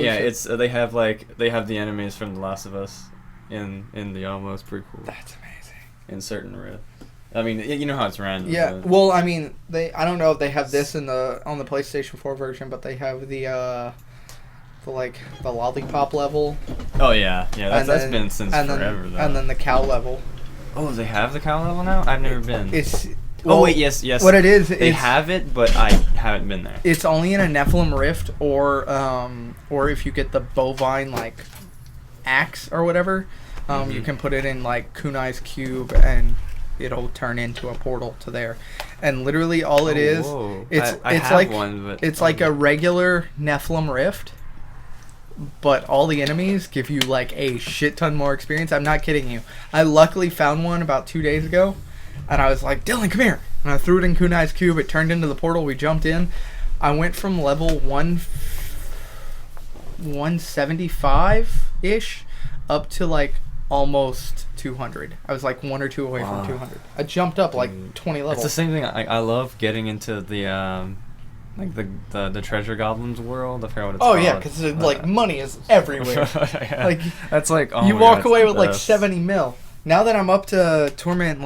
Yeah, it's they have the enemies from The Last of Us in the almost pretty cool. That's amazing. In certain rifts. I mean, you know how it's random. Yeah, so. well, I mean, I don't know if they have this on the PlayStation 4 version, but they have the lollipop level. Oh yeah, that's been since forever though. And then the cow level. Oh, they have the cow level now? I've never been. It's oh wait, yes. What it is? They have it, but I haven't been there. It's only in a Nephilim Rift, or if you get the bovine axe or whatever, you can put it in Kunai's cube and it'll turn into a portal to there. And literally all it is, whoa. it's like a regular Nephilim Rift, but all the enemies give you a shit ton more experience. I'm not kidding you. I luckily found one about 2 days ago, and I was like, Dylan, come here. And I threw it in Kunai's cube. It turned into the portal. We jumped in. I went from level 175-ish up to almost 200. I was 1 or 2 away from 200. I jumped up 20 levels. It's the same thing. I love getting into the the treasure goblins world. I forgot what it's called. Oh yeah, because money is everywhere. Yeah. That's oh you my walk God, away it's with the best. 70 mil. Now that I'm up to Torment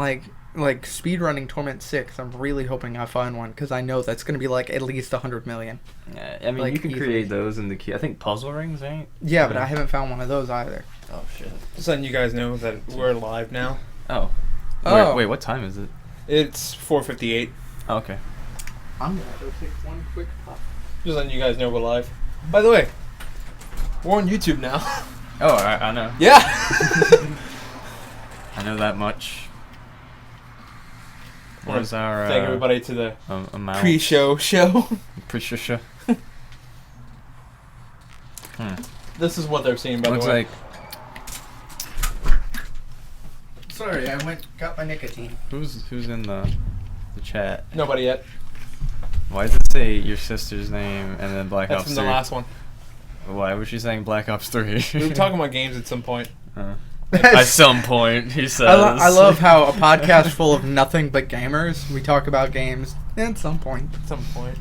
speedrunning Torment 6, I'm really hoping I find one because I know that's going to be at least 100 million. Yeah, I mean you can create those in the key. I think puzzle rings, right? Yeah, but I haven't found one of those either. Oh shit. Just letting you guys know that we're live now. Oh. Wait, what time is it? It's 4:58. Oh, okay. I'm gonna go take one quick puff. Just letting you guys know we're live. By the way, we're on YouTube now. Oh, I know. Yeah. I know that much. Where's our thank everybody to the amount? pre-show show. Pre-show. This is what they're seeing, by Looks the way. like. Sorry, I got my nicotine. Who's in the chat? Nobody yet. Why does it say your sister's name and then Black That's Ops from 3? the last one. Why was she saying Black Ops 3? We were talking about games at some point. At some point, he says. I love how a podcast full of nothing but gamers, we talk about games at some point. At some point.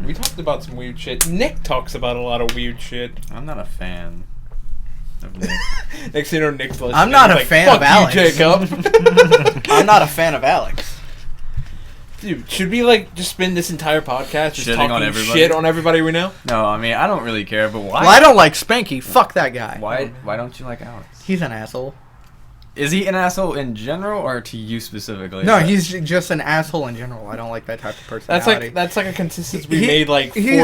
We talked about some weird shit. Nick talks about a lot of weird shit. I'm not a fan of Nick. Next thing you know, Nick's listening. I'm not a He's fan "Fuck of you, Alex." Jacob. I'm not a fan of Alex. Dude, should we just spend this entire podcast just Shitting talking on everybody? shit on everybody we know? No, I mean I don't really care, but why? Well, I don't like Spanky. Fuck that guy. Why don't you like Alex? He's an asshole. Is he an asshole in general or to you specifically? No, he's just an asshole in general. I don't like that type of personality. That's like a consistency we made 4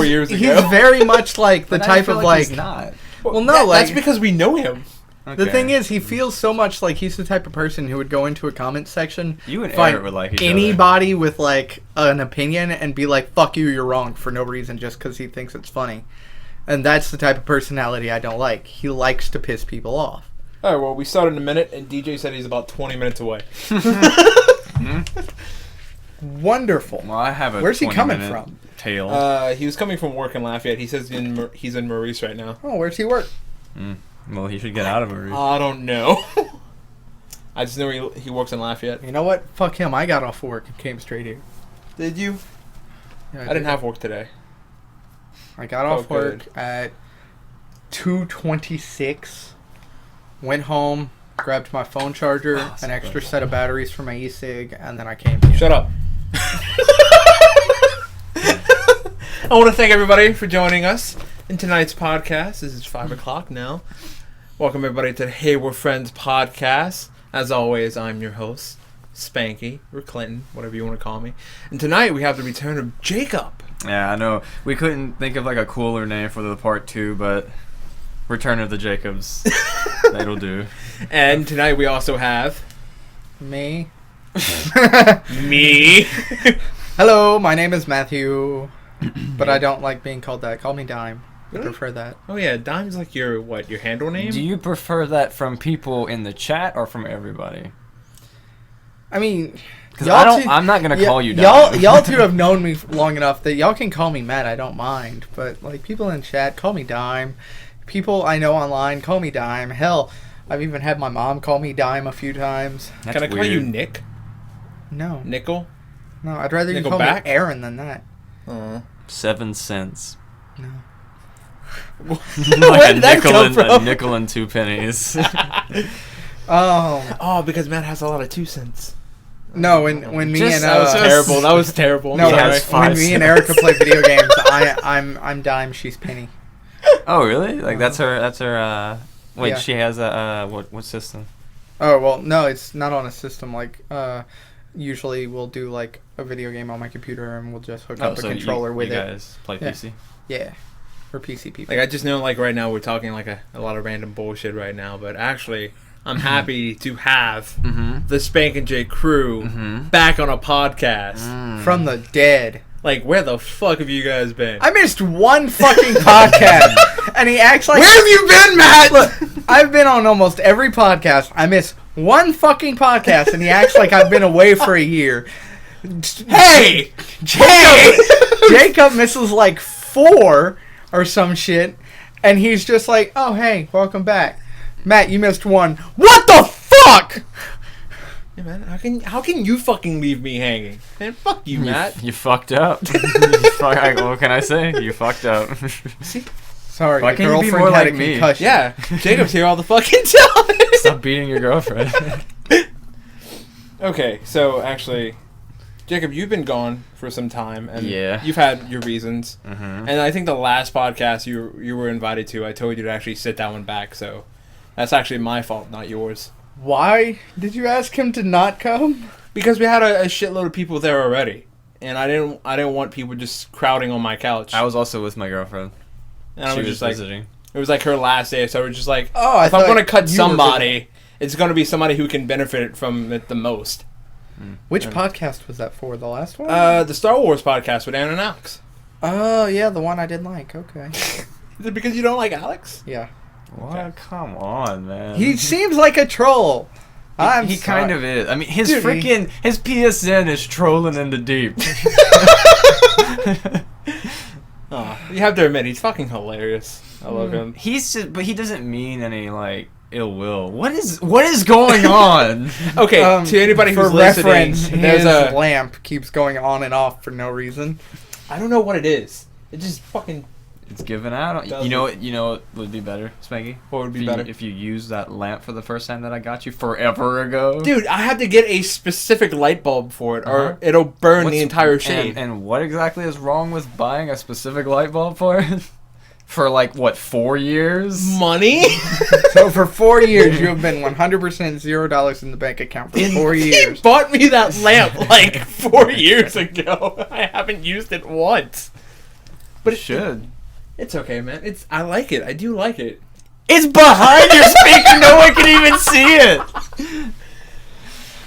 years ago. He's very much the But I type feel of he's not. Well, no, that's because we know him. The thing is, he feels so much like he's the type of person who would go into a comment section, You and find Eric would like each anybody with an opinion and be like, "Fuck you, you're wrong" for no reason, just because he thinks it's funny. And that's the type of personality I don't like. He likes to piss people off. All right, well, we started in a minute, and DJ said he's about 20 minutes away. Wonderful. Well, I have a. Where's he coming 20-minute from? Tail. He was coming from work in Lafayette. He says he's in Maurice right now. Oh, where's he work? Well, he should get out of it. I don't know. I just know he works in Lafayette. You know what? Fuck him. I got off work and came straight here. Did you? Yeah, I didn't have work today. I got off work at 2:26. Went home, grabbed my phone charger, an extra set of batteries for my e-cig, and then I came here. Shut up. I want to thank everybody for joining us in tonight's podcast. This is 5 o'clock now. Welcome everybody to the Hey We're Friends podcast. As always, I'm your host, Spanky, or Clinton, whatever you want to call me. And tonight we have the return of Jacob. Yeah, I know. We couldn't think of a cooler name for the part 2, but Return of the Jacobs. That'll do. And tonight we also have... Me. Me. Hello, my name is Matthew, but I don't like being called that. Call me Dime. Really? I prefer that. Oh yeah, Dime's like your handle name? Do you prefer that from people in the chat or from everybody? I mean... Because I'm not going to call you Dime. Y'all two have known me long enough that y'all can call me Matt. I don't mind. But people in chat, call me Dime. People I know online, call me Dime. Hell, I've even had my mom call me Dime a few times. That's Can I call you Nick? No. Nickel? No, I'd rather you call me Aaron than that. 7 cents. No. Where did that come a from? nickel and 2 pennies. Oh, because Matt has a lot of 2 cents. No, when me Just- and That was terrible. That was terrible. no, He Sorry. has when 5 me and cents. Erica play video games, I'm dime, she's penny. Oh, really? Like that's her. Wait, Yeah. she has a what system? Oh well, no, it's not on a system. Like, usually we'll do like a video game on my computer, and we'll just hook up a controller with you it. guys play Yeah. PC. Yeah, for PC people. Like, I just know, like, right now we're talking, like, a lot of random bullshit right now, but actually, I'm happy to have Mm-hmm. the Spank and J crew back on a podcast. From the dead. Like, where the fuck have you guys been? I missed one fucking podcast, and he acts like. Where have you been, Matt? Look, I've been on almost every podcast. I miss one fucking podcast, and he acts like I've been away for a year. Hey! Jacob misses like 4 or some shit, and he's just like, "Oh hey, welcome back, Matt. You missed 1. What the fuck?" Hey, man, how can you fucking leave me hanging? Man, fuck you, Matt. You fucked up. What can I say? You fucked up. Sorry, Why your can't you be girlfriend more had like a me? concussion. Yeah, Jacob's here all the fucking time. Stop beating your girlfriend. Okay, so actually, Jacob, you've been gone for some time, and Yeah. you've had your reasons. Mm-hmm. And I think the last podcast you were invited to, I told you to actually sit that one back. So that's actually my fault, not yours. Why did you ask him to not come? Because we had a shitload of people there already, and I didn't want people just crowding on my couch. I was also with my girlfriend. and I She was was just like, visiting. it was like her last day, so we're just like, Oh, I if I'm thought gonna cut you were somebody, it's gonna be somebody who can benefit from it the most. Which Yeah. podcast was that for? The last one? The Star Wars podcast with Aaron and Alex. Oh yeah, the one I didn't like. Okay. Is it because you don't like Alex? Yeah. What? Okay. Come on, man. He seems like a troll. He kind of is. I mean, his Dude, his PSN is trolling in the deep. Oh, you have to admit, he's fucking hilarious. I love him. He's just, but he doesn't mean any like ill will. What is going on? Okay, to anybody for who's listening, reference, there's his a. lamp keeps going on and off for no reason. I don't know what it is. It just fucking. It's given out. Doesn't. You know what would be better, Spanky? What would be If you- better? if you use that lamp for the first time that I got you forever ago. Dude, I had to get a specific light bulb for it, Uh-huh. or it'll burn the What's- entire shade. And what exactly is wrong with buying a specific light bulb for it? For like what, 4 years? Money? So for 4 years, you have been 100% $0 in the bank account for 4 He years. bought me that lamp like 4 years ago. I haven't used it once. But it should. It's okay, man. I like it. I do like it. It's behind your speaker. No one can even see it.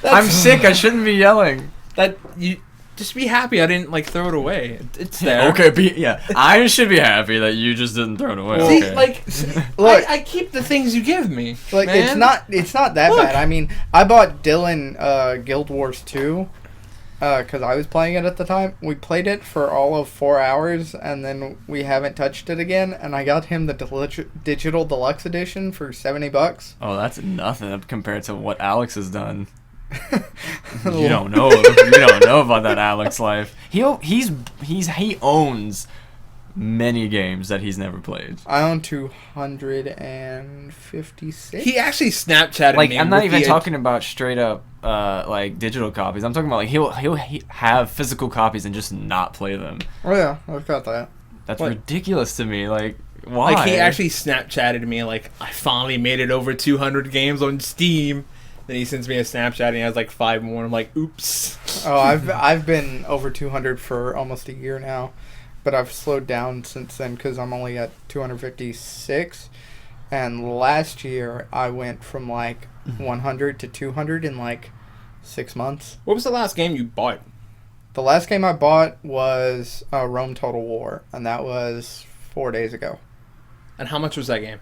I'm sick. I shouldn't be yelling. That you just be happy I didn't like throw it away. It's there. Okay, yeah. I should be happy that you just didn't throw it away. See, okay. like, Look. I keep the things you give me. Like man. it's not that Look. bad. I mean, I bought Dylan Guild Wars 2 because I was playing it at the time. We played it for all of 4 hours, and then we haven't touched it again. And I got him the digital deluxe edition for $70. Oh, that's nothing compared to what Alex has done. You don't know. You don't know about that Alex life. He owns many games that he's never played. I own 256. He actually Snapchatted Like, me. I'm not with even the- talking about straight up like digital copies. I'm talking about like he'll have physical copies and just not play them. Oh yeah, I've got that. That's What? ridiculous to me. Like, why? Like, he actually Snapchatted me, like, I finally made it over 200 games on Steam. Then he sends me a Snapchat and he has like 5 more. I'm like, oops. Oh, I've been over 200 for almost a year now, but I've slowed down since then because I'm only at 256. And last year I went from like 100 to 200 in like 6 months. What was the last game you bought? The last game I bought was Rome Total War, and that was 4 days ago. And how much was that game?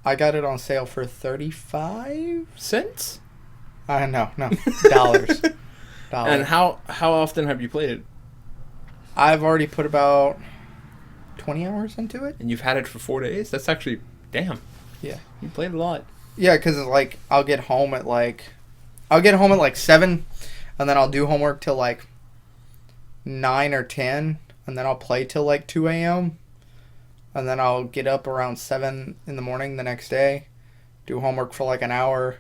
I got it on sale for 35 Cents? No, dollars. And how often have you played it? I've already put about 20 hours into it. And you've had it for 4 days? That's actually, damn. Yeah. You played a lot. Yeah, because like I'll get home at like 7, and then I'll do homework till like 9 or 10, and then I'll play till like 2 a.m. and then I'll get up around 7 in the morning the next day, do homework for like an hour,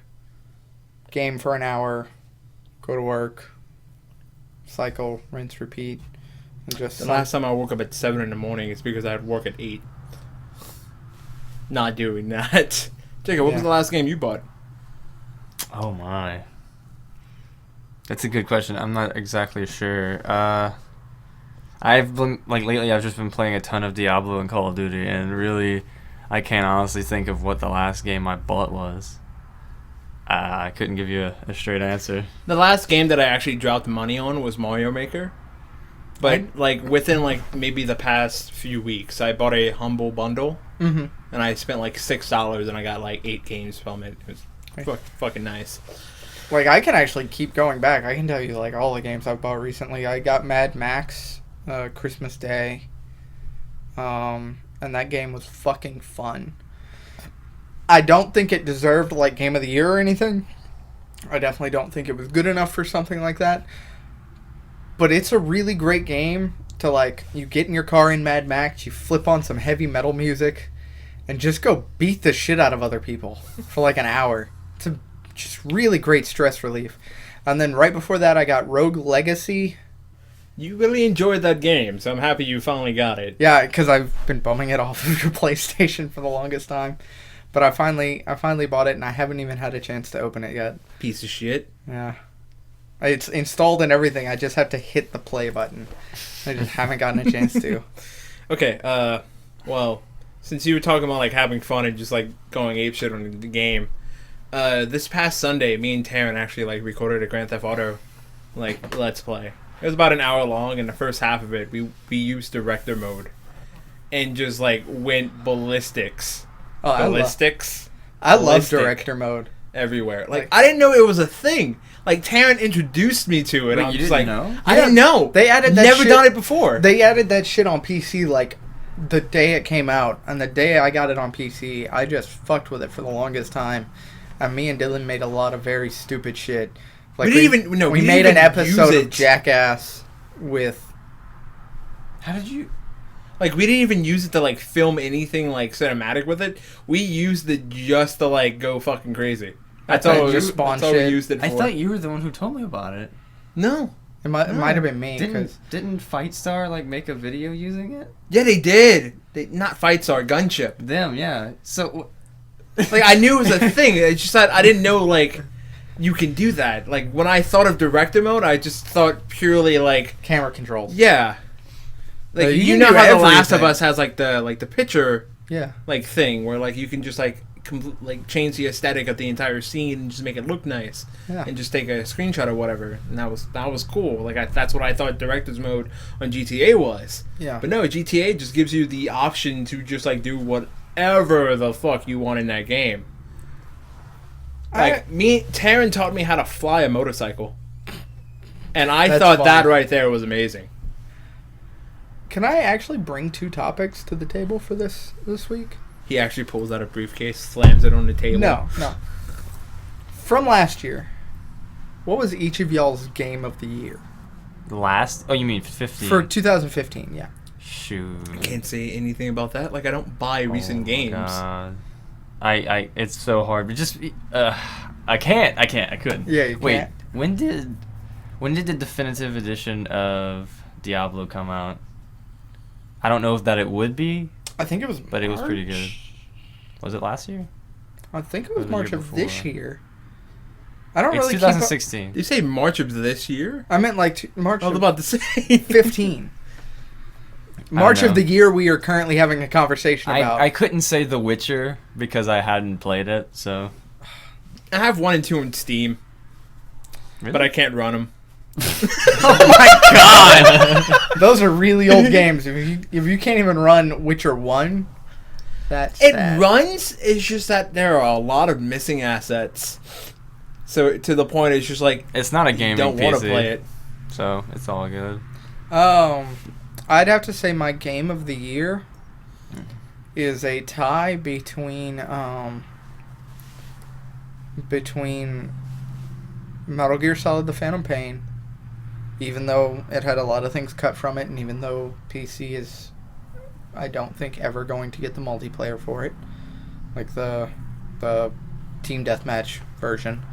game for an hour, go to work, cycle, rinse, repeat, and just... The last time I woke up at 7 in the morning is because I had work at 8. Not doing that. Jacob, what was the last game you bought? Oh my. That's a good question. I'm not exactly sure. I've been, lately I've just been playing a ton of Diablo and Call of Duty, and really, I can't honestly think of what the last game I bought was. I couldn't give you a straight answer. The last game that I actually dropped money on was Mario Maker. But, within, maybe the past few weeks, I bought a Humble Bundle, and I spent, $6, and I got, 8 games from it. It was fucking nice. I can actually keep going back. I can tell you, all the games I've bought recently. I got Mad Max Christmas Day, and that game was fucking fun. I don't think it deserved, Game of the Year or anything. I definitely don't think it was good enough for something like that. But it's a really great game to, you get in your car in Mad Max, you flip on some heavy metal music, and just go beat the shit out of other people for, an hour. It's just really great stress relief. And then right before that, I got Rogue Legacy. You really enjoyed that game, so I'm happy you finally got it. Yeah, because I've been bumming it off of your PlayStation for the longest time. But I finally bought it, and I haven't even had a chance to open it yet. Piece of shit. Yeah. It's installed and everything. I just have to hit the play button. I just haven't gotten a chance to. Okay, well, since you were talking about, having fun and just, going apeshit on the game, this past Sunday, me and Taryn actually, recorded a Grand Theft Auto, Let's Play. It was about an hour long, and the first half of it, we used director mode. And just, went ballistics. Oh, ballistics. I love director mode. Everywhere. I didn't know it was a thing. Taryn introduced me to it. Wait, I'm you just didn't know? I didn't know. They added that Never shit, done it before. They added that shit on PC, the day it came out. And the day I got it on PC, I just fucked with it for the longest time. And me and Dylan made a lot of very stupid shit. We made an episode of Jackass with... How did you... we didn't even use it to, film anything, cinematic with it. We used it just to, go fucking crazy. That's all we used it for. I thought you were the one who told me about it. No. It might have been me. Didn't Fightstar, make a video using it? Yeah, they did. Not Fightstar, Gunship. Them, yeah. So... I knew it was a thing. It's just that I didn't know, you can do that. When I thought of director mode, I just thought purely, camera controls. Yeah. You know how The Last of Us has, the picture... Yeah. Thing where, you can just, change the aesthetic of the entire scene and just make it look nice. Yeah. And just take a screenshot or whatever. And that was cool. That's what I thought director's mode on GTA was. Yeah. But no, GTA just gives you the option to just, do whatever the fuck you want in that game. Taryn taught me how to fly a motorcycle. And I thought that right there was amazing. Can I actually bring 2 topics to the table for this week? He actually pulls out a briefcase, slams it on the table. No. From last year, what was each of y'all's game of the year? Last? Oh, you mean 15? For 2015, yeah. Shoot. I can't say anything about that. I don't buy recent games. God. It's so hard. But just, I couldn't. Yeah, you Wait, can't. when did the definitive edition of Diablo come out? I don't know if that it would be. I think it was But it was pretty good. Was it last year? I think it was Or the March year of before? this year. I don't It's really 2016. Did you say March of this year? I meant March I was of about to say 15. March of the year we are currently having a conversation about. I couldn't say The Witcher because I hadn't played it, so... I have 1 and 2 in Steam, Really? but I can't run them. Oh my god! Those are really old games. If you can't even run Witcher 1, that's sad. Runs, it's just that there are a lot of missing assets. So to the point, it's just It's not a gaming don't want to PC, play it. so it's all good. I'd have to say my game of the year is a tie between Metal Gear Solid: The Phantom Pain, even though it had a lot of things cut from it, and even though PC is I don't think ever going to get the multiplayer for it, like the team deathmatch version,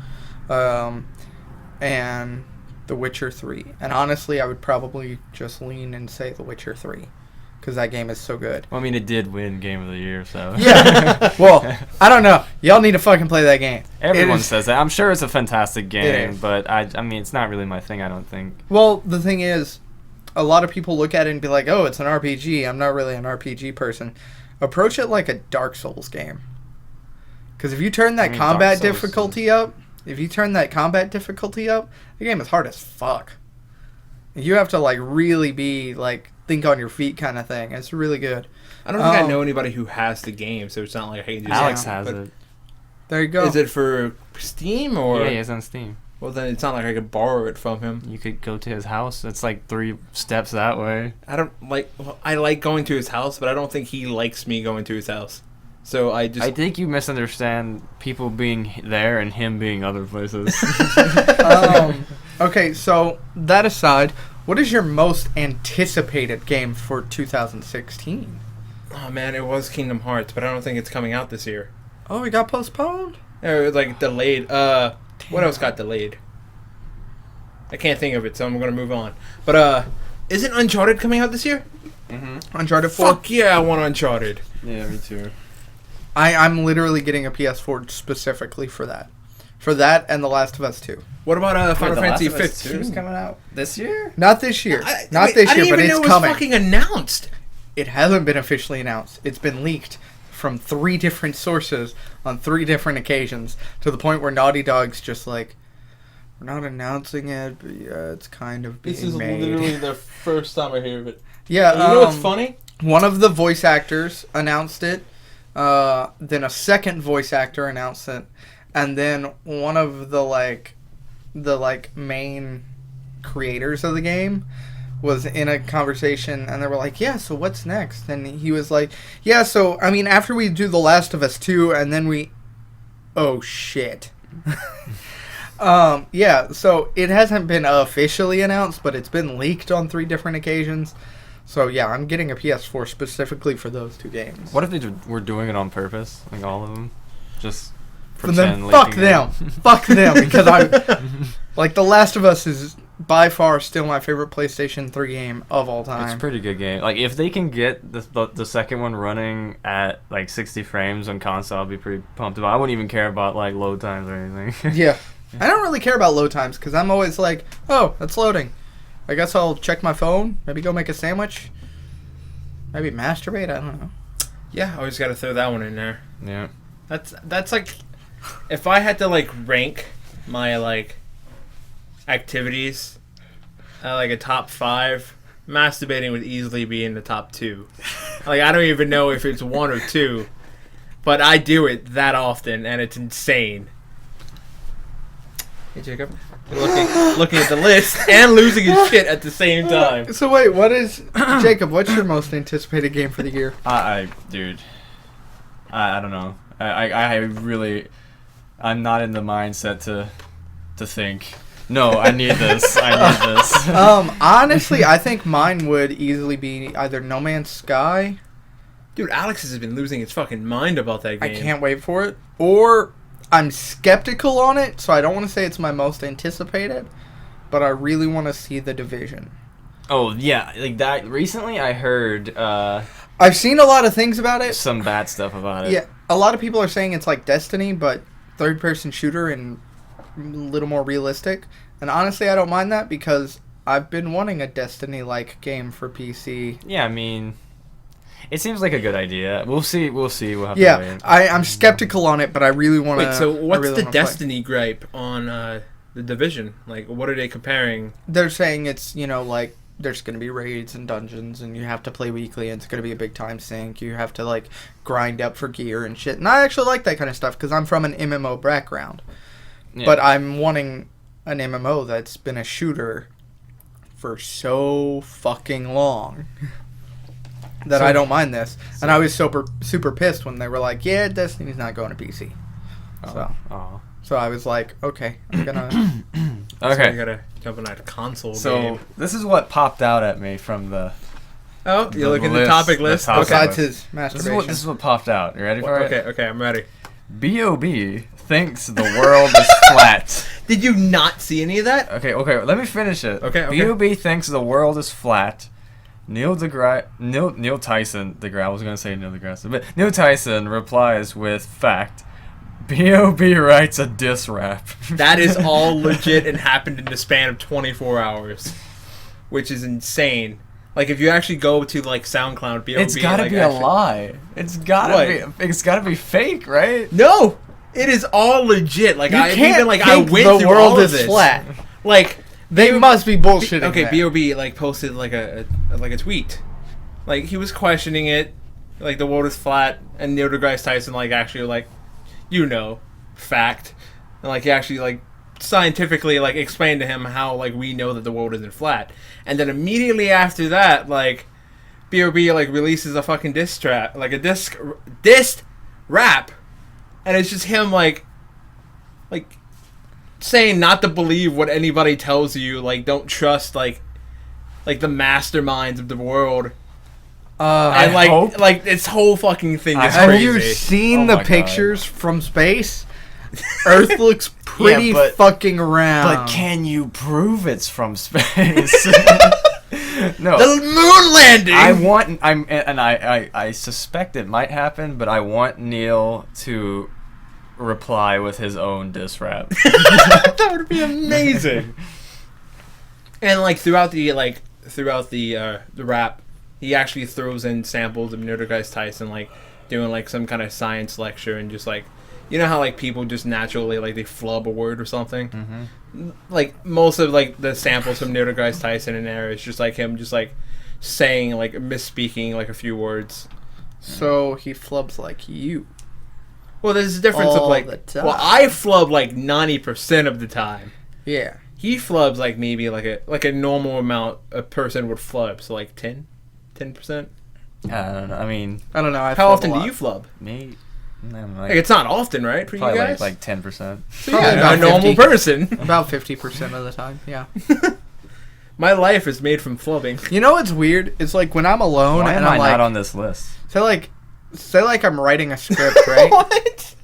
and The Witcher 3. And honestly, I would probably just lean and say The Witcher 3. Because that game is so good. Well, I mean, it did win Game of the Year, so... Yeah. Well, I don't know. Y'all need to fucking play that game. Everyone says that. I'm sure it's a fantastic game, but I mean, it's not really my thing, I don't think. Well, the thing is, a lot of people look at it and be like, oh, it's an RPG. I'm not really an RPG person. Approach it like a Dark Souls game. Because if you turn that combat difficulty up, the game is hard as fuck. You have to, like, really be, like... think on your feet kind of thing. It's really good. I don't think I know anybody who has the game, so it's not like I can just... Alex has it. There you go. Is it for Steam or... Yeah, it's on Steam. Well, then it's not like I could borrow it from him. You could go to his house. It's like 3 steps that way. I don't like... Well, I like going to his house, but I don't think he likes me going to his house. So I think you misunderstand people being there and him being other places. Okay, so that aside... what is your most anticipated game for 2016? Oh, man, it was Kingdom Hearts, but I don't think it's coming out this year. Oh, it got postponed? It was, like, delayed. What else got delayed? I can't think of it, so I'm going to move on. But, isn't Uncharted coming out this year? Mm-hmm. Uncharted 4? Fuck yeah, I want Uncharted. Yeah, me too. I'm literally getting a PS4 specifically for that. For that and The Last of Us 2. What about Final Fantasy 15 15? is coming out this year? Not this year. I didn't even know it was fucking announced. It hasn't been officially announced. It's been leaked from 3 different sources on 3 different occasions to the point where Naughty Dog's just like, we're not announcing it, but yeah, it's kind of being made. This is literally the first time I hear of it. Yeah. You know what's funny? One of the voice actors announced it. Then a second voice actor announced it. And then one of the main creators of the game was in a conversation, and they were like, yeah, so what's next? And he was like, yeah, so, I mean, after we do The Last of Us 2, and then we... oh, shit. Yeah, so it hasn't been officially announced, but it's been leaked on 3 different occasions. So, yeah, I'm getting a PS4 specifically for those 2 games. What if they were doing it on purpose? Like, all of them? Just... and then fuck them. Fuck them, because I'm... like, The Last of Us is by far still my favorite PlayStation 3 game of all time. It's a pretty good game. Like, if they can get the second one running at, like, 60 frames on console, I'll be pretty pumped about it. I wouldn't even care about, like, load times or anything. Yeah. I don't really care about load times, because I'm always like, oh, that's loading. I guess I'll check my phone, maybe go make a sandwich, maybe masturbate, I don't know. Yeah, I always got to throw that one in there. Yeah. That's like... if I had to, like, rank my, like, activities at, like, a top 5, masturbating would easily be in the top 2. Like, I don't even know if it's 1 or 2, but I do it that often, and it's insane. Hey, Jacob. You're looking at the list and losing his shit at the same time. So, wait, what is... Jacob, what's your most anticipated game for the year? Dude. I don't know. I really... I'm not in the mindset to think. No, I need this. Honestly, I think mine would easily be either No Man's Sky. Dude, Alex has been losing his fucking mind about that game. I can't wait for it. Or I'm skeptical on it, so I don't want to say it's my most anticipated, but I really want to see The Division. Oh, yeah. Like that. Recently, I heard... I've seen a lot of things about it. Some bad stuff about it. Yeah, a lot of people are saying it's like Destiny, but third-person shooter and a little more realistic. And honestly, I don't mind that because I've been wanting a Destiny-like game for PC. Yeah, I mean, it seems like a good idea. We'll see. We'll have to wait. I'm skeptical on it, but I really want to. Wait, so what's the Destiny gripe on The Division? Like, what are they comparing? They're saying it's, like, there's going to be raids and dungeons, and you have to play weekly, and it's going to be a big time sink. You have to, like, grind up for gear and shit. And I actually like that kind of stuff, because I'm from an MMO background. Yeah. But I'm wanting an MMO that's been a shooter for so fucking long that I don't mind this. And I was super pissed when they were like, yeah, Destiny's not going to PC. So I was like, okay, I'm going to... Okay. So you got to jump on that console game. This is what popped out at me from the Oh, you look at the topic list. Besides his masturbation. This is what popped out. You ready for it? Okay, I'm ready. B.O.B. thinks the world is flat. Did you not see any of that? Okay, let me finish it. Okay. B.O.B. thinks the world is flat. Neil Tyson deGrasse. I was gonna say Neil deGrasse, but Neil Tyson replies with fact. B.O.B. writes a diss rap. That is all legit and happened in the span of 24 hours, which is insane. Like if you actually go to like SoundCloud, B.O.B. It's gotta be a lie. It's gotta be fake, right? No, it is all legit. Like I went the through world all of is this. flat. Like They must be bullshitting. Okay, that. B.O.B. like posted like a tweet, like he was questioning it, like the world is flat, and Neil deGrasse Tyson like actually like, fact, and like he actually like scientifically like explained to him how like we know that the world isn't flat, and then immediately after that like, B.O.B. like releases a fucking diss rap, and it's just him like saying not to believe what anybody tells you, like don't trust like the masterminds of the world. And like this whole fucking thing is have crazy. you seen the pictures from space? Earth looks pretty fucking round. But can you prove it's from space? No. The moon landing. I suspect it might happen, but I want Neil to reply with his own diss rap. That would be amazing. And like throughout the rap, he actually throws in samples of Neil deGrasse Tyson like doing like some kind of science lecture, and just like, you know how like people just naturally like they flub a word or something. Mm-hmm. Like most of like the samples from Neil deGrasse Tyson in there is just like him just like saying like misspeaking like a few words. So he flubs like you. Well, there's a difference of like. Well, I flub like 90% of the time. Yeah. He flubs like maybe like a normal amount a person would flub, so like 10%. I don't know. I mean, I don't know. How often do you flub? Me, like it's not often, right? For you guys, like 10%. So yeah, a normal person. About 50% of the time. Yeah. My life is made from flubbing. You know what's weird? It's like when I'm alone Why and am I'm I not on this list? Say like I'm writing a script, right? What?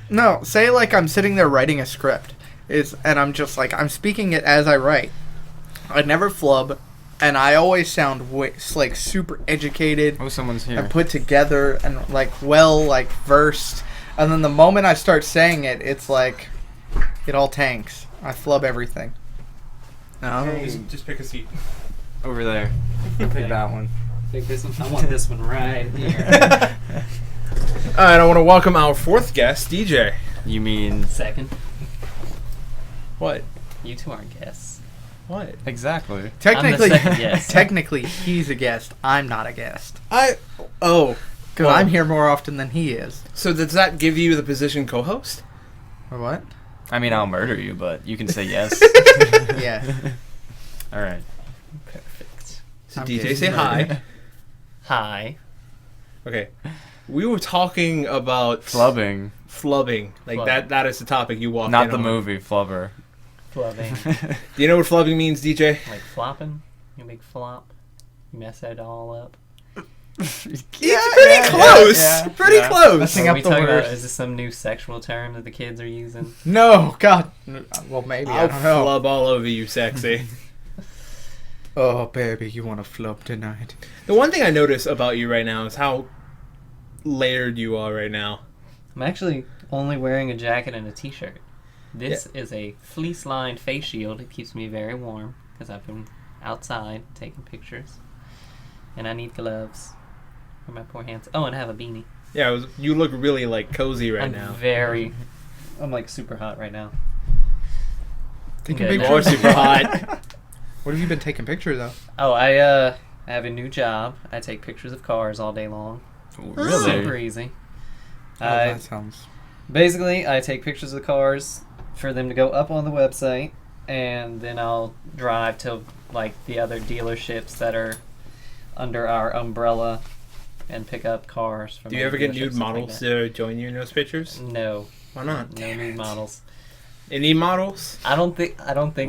No, say like I'm sitting there writing a script, and I'm just like I'm speaking it as I write. I never flub, and I always sound like super educated. Oh, someone's here. And put together and like versed, and then the moment I start saying it, it's like it all tanks. I flub everything. No, just pick a seat over there. Pick that one. Pick this one. I want this one right here. Alright, I want to welcome our fourth guest, DJ. You mean Second. What? You two aren't guests. What? Exactly. Technically, he's a guest. I'm not a guest. Because I'm here more often than he is. So does that give you the position co-host? Or what? I mean, I'll murder you, but you can say yes. Yeah. All right. Perfect. So DJ, say hi. Hi. Okay. We were talking about Flubbing. Like Flubbing. that is the topic you walked in Not the on. movie, Flubber. Flubbing. Do you know what flubbing means, DJ? Like flopping? You make flop? You mess it all up? It's pretty close. Pretty close. Messing Are up we the talking about, words. is this some new sexual term that the kids are using? No, God. Well, maybe. I I'll don't know. flub all over you, sexy. Oh, baby, you want to flub tonight? The one thing I notice about you right now is how layered you are right now. I'm actually only wearing a jacket and a t-shirt. This is a fleece-lined face shield. It keeps me very warm because I've been outside taking pictures. And I need gloves for my poor hands. Oh, and I have a beanie. Yeah, you look really like cozy right now. I'm like super hot right now. Taking Good. pictures. Or super hot. What have you been taking pictures of? Oh, I have a new job. I take pictures of cars all day long. Really? Super easy. That sounds... Basically, I take pictures of cars for them to go up on the website, and then I'll drive to like the other dealerships that are under our umbrella and pick up cars. From Do you ever get nude dealerships, models like to join you in those pictures? No. Why not? No nude models. Any models? I don't think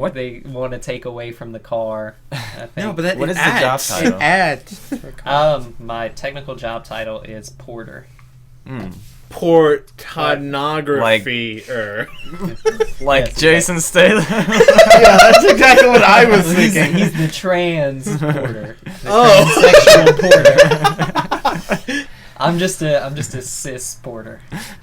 What? they want to take away from the car. I think. No, but that What it is the job adds. title? It adds. My technical job title is porter. Portonography. Like Yes, Jason Statham. Yeah, that's exactly what I was He's, thinking. he's the trans porter. The Oh. transsexual porter. I'm just a cis porter.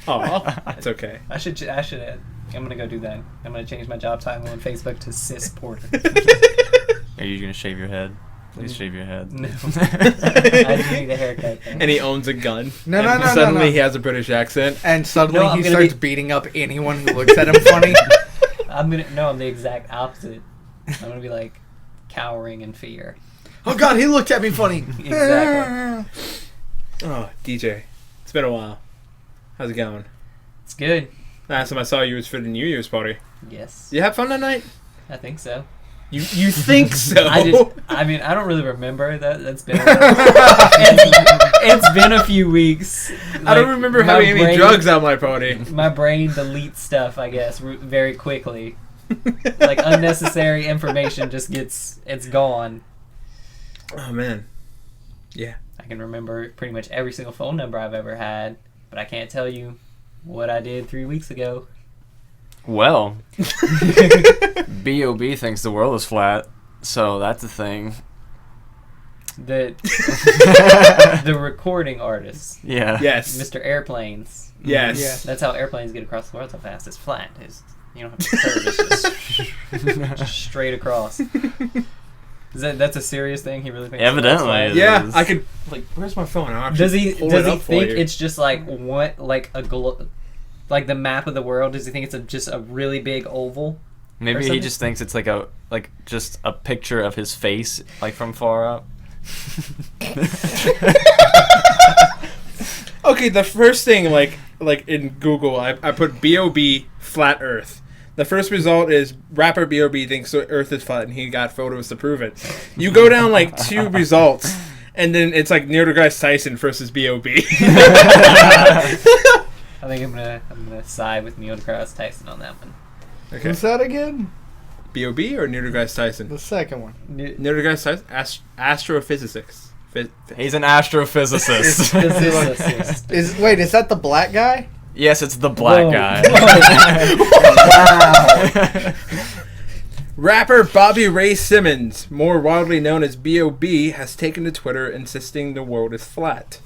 Oh, it's okay. I should. I'm gonna go do that. I'm gonna change my job title on Facebook to cis porter. Are you gonna shave your head? Please shave your head. No. I do need a haircut. Though. And he owns a gun. No, and no, no, no, Suddenly no. he has a British accent. And suddenly No, I'm he gonna starts be- beating up anyone who looks at him funny. I'm the exact opposite. I'm gonna be like cowering in fear. Oh God, he looked at me funny. Exactly. Oh, DJ. It's been a while. How's it going? It's good. Last time I saw you was for the New Year's party. Yes, Did you have fun that night? I think so. You think so? I don't really remember that. That's been. It's been a few weeks. I don't Like, remember my having any brain- drugs at my party. My brain deletes stuff, I guess, very quickly. Like unnecessary information just it's gone. Oh man. Yeah. I can remember pretty much every single phone number I've ever had, but I can't tell you what I did 3 weeks ago. Well, B.O.B. thinks the world is flat, so that's a thing. The recording artist, Yeah. Yes. Mr. Airplanes. Yes. Yeah. That's how airplanes get across the world so fast. It's flat. You don't have to curve. It's just straight across. That's a serious thing? He really thinks Evidently. it's flat? Yeah, is. I could like. Where's my phone? I'll Does actually he pull does it he up for think you. it's just like like the map of the world? Does he think it's just a really big oval? Maybe or he something? just thinks it's like just a picture of his face, like from far up. Okay, the first thing like in Google, I put B.O.B. flat Earth. The first result is rapper B.O.B. thinks the Earth is flat, and he got photos to prove it. You go down like 2 results, and then it's like Neil deGrasse Tyson versus B.O.B. I think I'm gonna side with Neil deGrasse Tyson on that one. Okay. Who's that again? B.O.B. or Neil deGrasse Tyson? The second one. Neil deGrasse Tyson, astrophysicist. He's an astrophysicist. Wait, is that the black guy? Yes, it's the black Whoa. guy. Wow. Rapper Bobby Ray Simmons, more widely known as B.O.B., has taken to Twitter insisting the world is flat.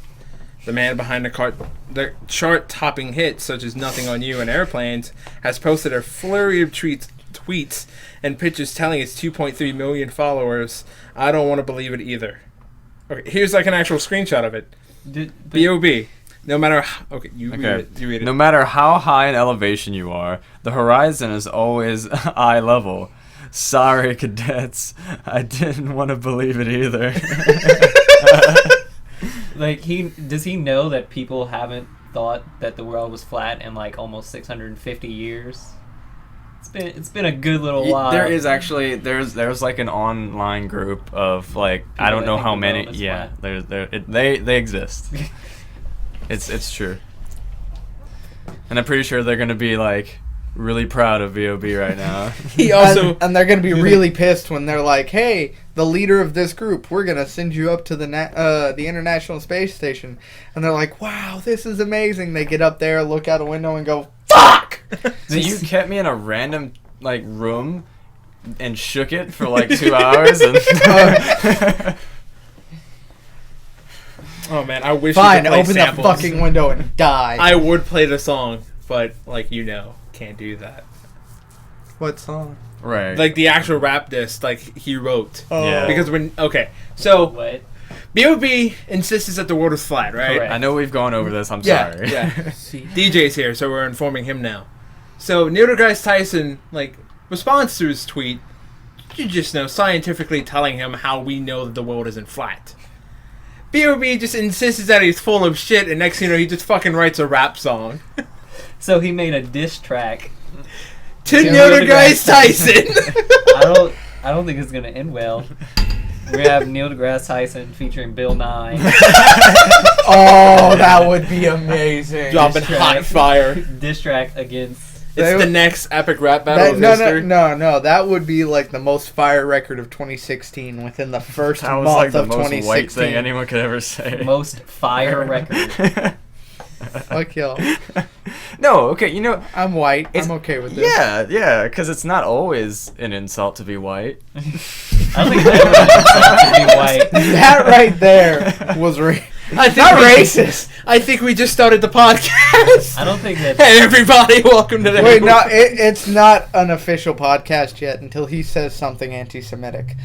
The man behind the chart-topping hits such as Nothing on You and Airplanes has posted a flurry of tweets and pictures telling his 2.3 million followers, I don't want to believe it either. Okay, here's like an actual screenshot of it. B.O.B. No matter how... Okay, you read it. You read it. No matter how high in elevation you are, the horizon is always eye level. Sorry, cadets. I didn't want to believe it either. Like does he know that people haven't thought that the world was flat in like almost 650 years? It's been a good little while. There is actually there's like an online group of like I don't that know think how the many. world is Yeah, flat. they exist. It's true. And I'm pretty sure they're gonna be like really proud of B.O.B. right now. He also... and they're gonna be really pissed when they're like, "Hey, the leader of this group, we're gonna send you up to the International Space Station," and they're like, "Wow, this is amazing." They get up there, look out a window, and go, "Fuck!" So you kept me in a random like room and shook it for like 2 hours and Oh man, I wish Fine, you could play open samples. that fucking window and die. I would play the song, but like can't do that. What song? right. Like the actual rap disc, like he wrote. Oh. Yeah. Because so What? B.O.B. insists that the world is flat, right? Correct. I know we've gone over this. I'm Yeah, sorry. yeah. DJ's here, so we're informing him now. So Neil deGrasse Tyson responds to his tweet. You just know, scientifically telling him how we know that the world isn't flat. B.O.B. just insists that he's full of shit, and next thing you know, he just fucking writes a rap song. So he made a diss track. To Neil Neil deGrasse Tyson! I don't think it's gonna end well. We're gonna have Neil deGrasse Tyson featuring Bill Nye. Oh, that would be amazing. Dropping Diss hot track. fire. Diss track against It's the next epic rap battle of history. No. That would be like the most fire record of 2016 within the first month like of the most 2016. white thing anyone could ever say. Most fire record. Fuck y'all. No, okay, you know, I'm white. I'm okay with this. yeah, because it's not always an insult to be white. I don't think it's ever an insult to be white. That right there was not racist. I think we just started the podcast. I don't think that. Hey, everybody, welcome to the. Wait, no, it's not an official podcast yet until he says something anti-Semitic.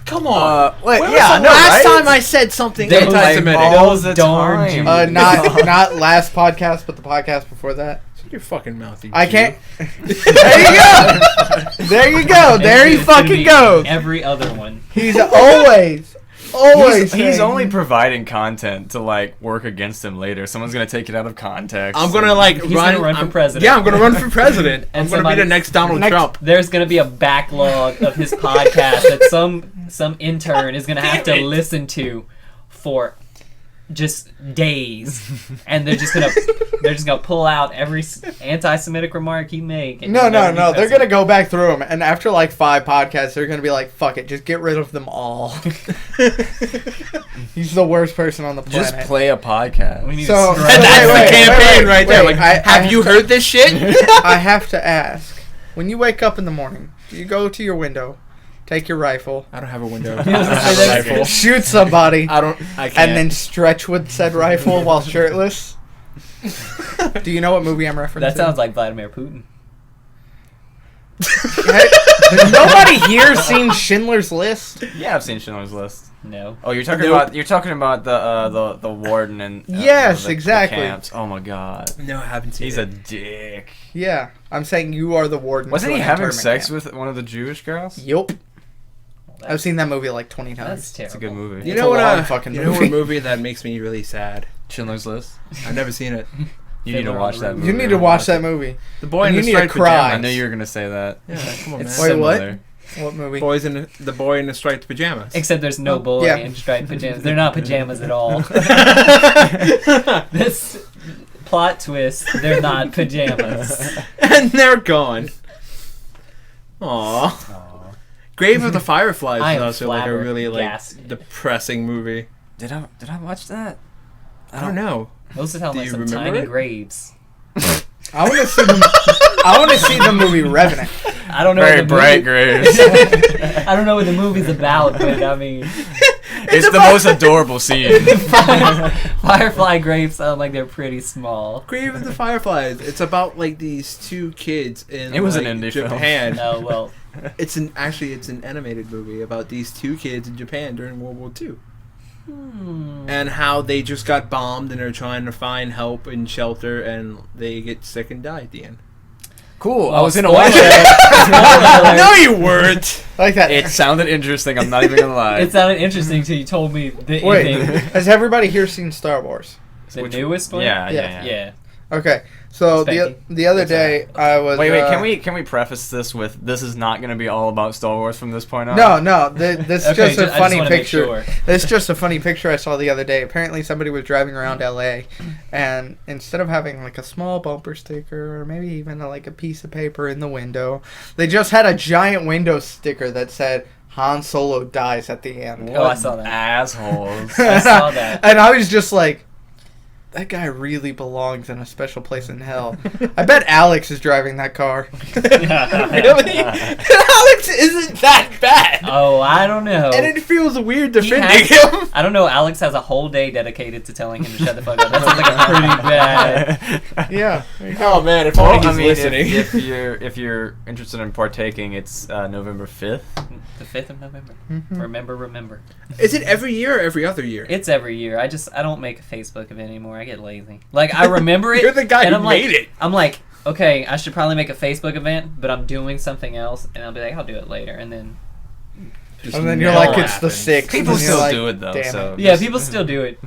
Come on. Wait, When yeah, was the no, last right? time I said something They- anti-Semitic? all the darn time. Jews. Not last podcast, but the podcast before that. Shut your fucking mouth, you I Jew. can't. There you go. There you go. There he It's gonna fucking be goes. Every other one. He's always He's saying- only providing content to like work against him later. Someone's gonna take it out of context. I'm gonna like He's gonna run for president. Yeah, I'm gonna run for president. And I'm gonna be somebody- the next Donald Trump. There's gonna be a backlog of his podcast that some intern is gonna have to Damn it. listen to for just days, and they're just gonna pull out every anti-Semitic remark you make. And No. you'll never be They're president. gonna go back through them, and after like 5 podcasts, they're gonna be like, "Fuck it, just get rid of them all." He's the worst person on the planet. just play a podcast. We need So- to And strike. that's Wait, the campaign right there. wait, Like, I have you heard this shit? I have to ask: when you wake up in the morning, do you go to your window, take your rifle, I don't have a window. I Yeah, don't have a that's- rifle. shoot somebody, I can't. and then stretch with said rifle while shirtless? Do you know what movie I'm referencing? That sounds like Vladimir Putin. Has nobody here seen Schindler's List? Yeah, I've seen Schindler's List. No. Oh, you're talking Nope. about the warden and Yes, the exactly. camps. Oh my god, No, I haven't seen he's it. a dick. Yeah, I'm saying you are the warden. Wasn't to he an having internment sex camp. with one of the Jewish girls? Yup. Well, I've seen that movie like 20 That's times. terrible. It's a good movie. You It's know a what? long fucking You know movie. what movie that makes me really sad? Schindler's List. I've never seen it. You need to Fiddler on watch the that Roof. movie. You need to watch that movie. The boy And in the you need to striped cry. I pajamas. knew you were gonna say that. Yeah, come on, It's man. Wait, what? similar. What movie? The boy in the striped pajamas. Except there's no boy Yeah. in striped pajamas. They're not pajamas at all. This plot twist, they're not pajamas. And they're gone. Aww. Grave of the Fireflies I is am also like a really like flabbergasted. depressing movie. Did I watch that? I don't know. Those sound Do like you some remember tiny it? graves. I want to see the. I want to see the movie Revenant. I don't know Very what the bright movie, graves. I don't know what the movie's about, but I mean, It's the most adorable scene. Firefly graves sound like they're pretty small. Grave of the Fireflies. It's about like these two kids in It was like, an indie film. Japan. Oh well, It's an animated movie about these two kids in Japan during World War II. And how they just got bombed and are trying to find help and shelter and they get sick and die at the end. Cool. I Well, was gonna spoiler watch that. alert. No, you weren't. Like that. It sounded interesting. I'm not even gonna lie. It sounded interesting till you told me the Wait, ending. has everybody here seen Star Wars? The newest one. Yeah, Yeah. yeah. Yeah. Okay, so Spanky. the other day I was. Wait. Can we preface this with this is not going to be all about Star Wars from this point on? No. This is Okay, just a I funny wanna make picture. sure. It's just a funny picture I saw the other day. Apparently, somebody was driving around LA, and instead of having like a small bumper sticker or maybe even like a piece of paper in the window, they just had a giant window sticker that said Han Solo dies at the end. What Oh, I saw that. assholes. I saw that. And I was just like, that guy really belongs in a special place in hell. I bet Alex is driving that car. Really? Alex isn't that bad. Oh, I don't know. And it feels weird He defending has- him. I don't know. Alex has a whole day dedicated to telling him to shut the fuck up. That sounds like a pretty bad. Yeah. There you go. Oh man, if Well, only I he's mean, listening. if you're interested in partaking, it's November 5th. The 5th of November. Mhm. Remember. Is it every year or every other year? It's every year. I don't make a Facebook event anymore. I get lazy. Like I remember it. You're the guy and who I'm like, made it. I'm like, okay, I should probably make a Facebook event, but I'm doing something else, and I'll be like, I'll do it later, and then And then you're never like, it's the happens. 6th. People and you're still like, do it though. damn So yeah, just- people still do it.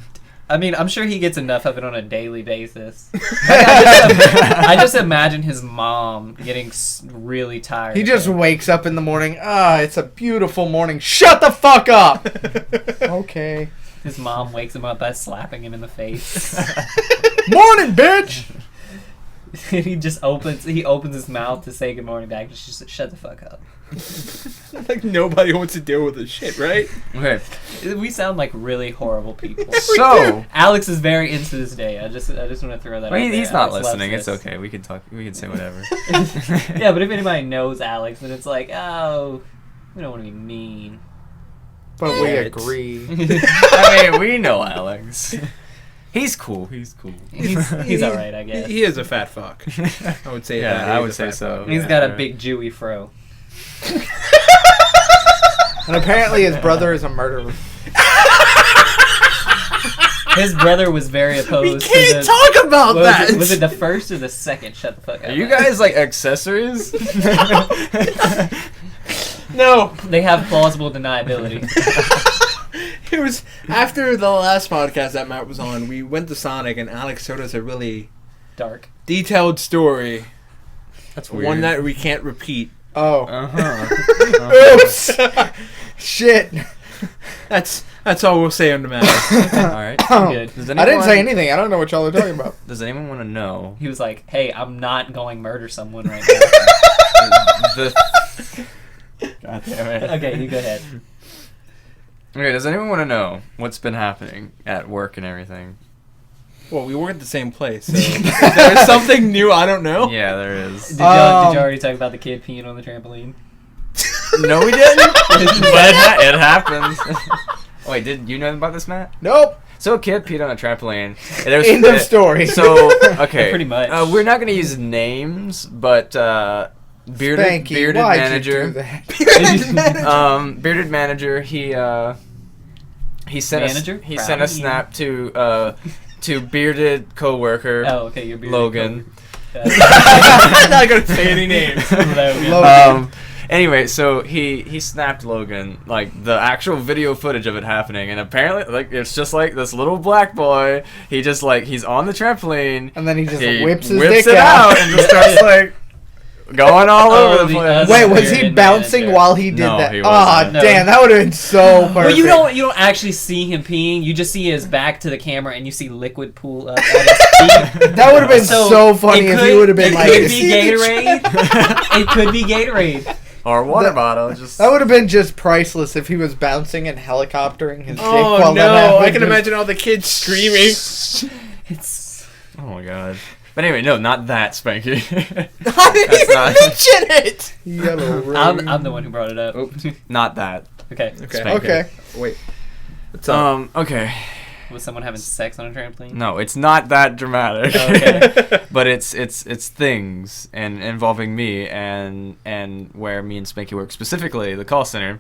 I mean, I'm sure he gets enough of it on a daily basis. Like, I just imagine his mom getting really tired. He of just it. wakes up in the morning. It's a beautiful morning. Shut the fuck up. Okay. His mom wakes him up by slapping him in the face. Morning, bitch. he just opens his mouth to say good morning back. Just shut the fuck up. Like nobody wants to deal with this shit, right? Okay. We sound like really horrible people. So Alex is very into this day. I just want to throw that. well, out there. he's not Alex listening. loves It's this. okay. We can talk. We can say whatever. Yeah, but if anybody knows Alex, then it's like, oh, we don't want to be mean. But we Right. agree. I mean, we know Alex. He's cool. He's cool. He's all right, I guess. He is a fat fuck. I would say Yeah, that. I He would is a say fat so. fuck. He's Yeah, got a right. big Jewy fro. And apparently his brother is a murderer. His brother was very opposed. We can't to the, talk about what that. Was it the first or the second? Shut the fuck up. Are you guys like accessories? No. They have plausible deniability. It was after the last podcast that Matt was on. We went to Sonic, and Alex showed us a really Dark. detailed story. That's One that we can't repeat. Oh. Uh-huh. Oops. Shit. That's all we'll say on the matter. All right. Good. Does I didn't say anything. I don't know what y'all are talking about. Does anyone want to know He was like, "Hey, I'm not going murder someone right now." the? God damn it. Okay, you go ahead. Okay. Does anyone want to know what's been happening at work and everything? Well, we work at the same place. So if there's something new I don't know. Yeah, there is. Did you already talk about the kid peeing on the trampoline? No, we didn't. But it happens. Wait, did you know about this, Matt? Nope. So a kid peed on a trampoline. And there was, End of story. So okay, Pretty much. We're not gonna use names, but bearded Spanky, why'd manager. you do that? Bearded manager. He sent Manager? he Proud sent a of you. snap to bearded coworker Oh, okay, you're being Logan. I'm not gonna say any names. Logan. Anyway, so he snapped Logan, like the actual video footage of it happening, and apparently like it's just like this little black boy. He just like he's on the trampoline. And then he just He whips his whips dick it out. and just starts like going all Oh, over the the place. other- Wait, was he Bearded bouncing manager. while he did No, that? he Ah, wasn't. No. damn, that would have been so perfect. Well, you don't actually see him peeing. You just see his back to the camera, and you see liquid pool up at his feet. That would have been so funny it if could- he would have been it like. could be Gatorade. It could be Gatorade. Or a water That- bottle. Just That would have been just priceless if he was bouncing and helicoptering his dick Oh while that no! happened. I can imagine all the kids screaming. It's oh my god. But anyway, no, not that Spanky. I didn't even not- mention it. Yellow rain. I'm the one who brought it up. Not that. Okay. Okay. Spanky. Okay. Wait. What's up? Okay. Was someone having sex on a trampoline? No, it's not that dramatic. Okay. But it's things and involving me and where me and Spanky work, specifically the call center.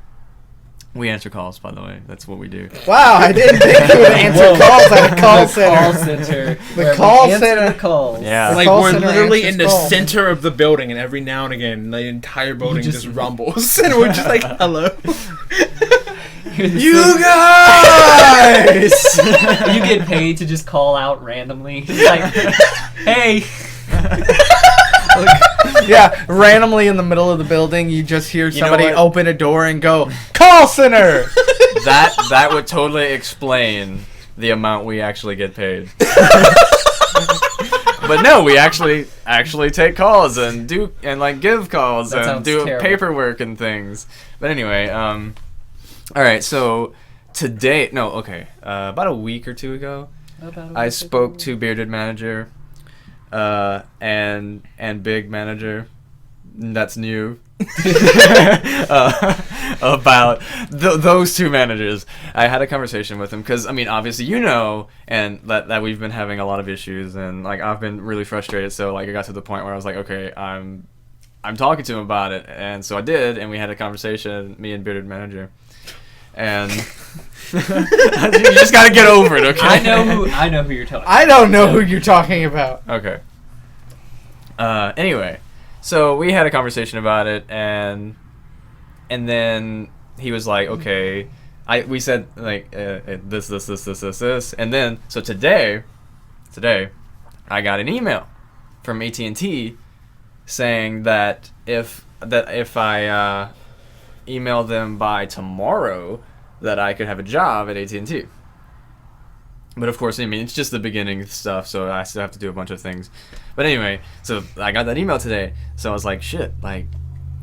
We answer calls, by the way. That's what we do. Wow, I didn't think you would answer Whoa. calls at a call The call center. center. The where we call answer center. the calls. Yeah. Like call we're center literally answers in the calls. center of the building, and every now and again, the entire building just- just rumbles, and we're just like, "Hello." You guys! You get paid to just call out randomly. It's like, hey. Yeah, randomly in the middle of the building, you just hear You know somebody what? open a door and go, "Call center!" that would totally explain the amount we actually get paid. But no, we actually take calls and like give calls That and sounds do terrible. paperwork and things. But anyway, all right. So today, no, okay, about a week or two ago, I spoke to bearded manager, and big manager. That's new. About those two managers. I had a conversation with them because I mean, obviously, and that we've been having a lot of issues, and like I've been really frustrated. So like I got to the point where I was like, okay, I'm talking to him about it, and so I did, and we had a conversation, me and bearded manager, and you just gotta get over it, okay? I know who you're talking. I don't know who you're talking about. Okay. Anyway, so we had a conversation about it, and then he was like, "Okay," we said like this, and then so today, I got an email from AT&T saying that if I email them by tomorrow, that I could have a job at AT&T. But of course, I mean, it's just the beginning stuff, so I still have to do a bunch of things. But anyway, so I got that email today, so I was like, shit, like,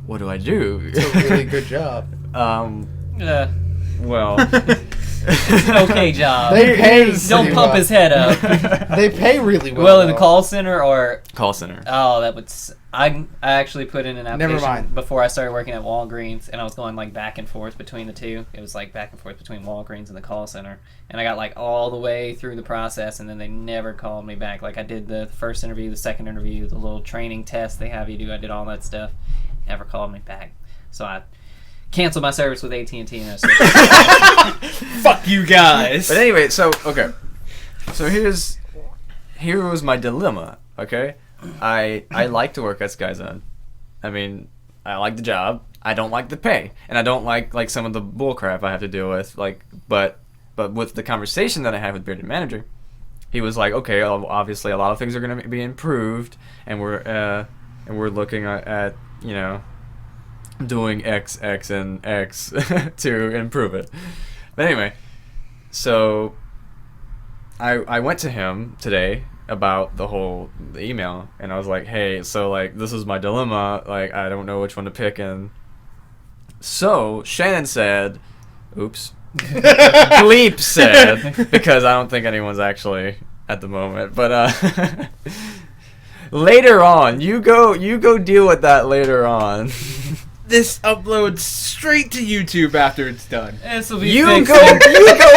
what do I do? It's a really good job. Well, It's an okay job. They pay Don't pretty pump well. his head up. They pay really well. Well, in the though. call center or call center. oh, that would. I actually put in an Never application mind. before I started working at Walgreens, and I was going like back and forth between the two. It was like back and forth between Walgreens and the call center, and I got like all the way through the process, and then they never called me back. Like I did the first interview, the second interview, the little training test they have you do. I did all that stuff. Never called me back, so I canceled my service with AT&T and I switched. Fuck you guys. But anyway, so okay, so here was my dilemma. Okay, I like to work at Skyzone. I mean, I like the job. I don't like the pay, and I don't like some of the bullcrap I have to deal with. Like, but with the conversation that I had with Bearded Manager, he was like, okay, obviously a lot of things are going to be improved, and we're looking at you know, doing X, and X to improve it. But anyway, so I went to him today about the email, and I was like, hey, so like this is my dilemma, like I don't know which one to pick. And so Shannon said, oops, Bleep said, because I don't think anyone's actually at the moment, but later on, you go deal with that later on. This uploads straight to YouTube after it's done. This will be You fixed go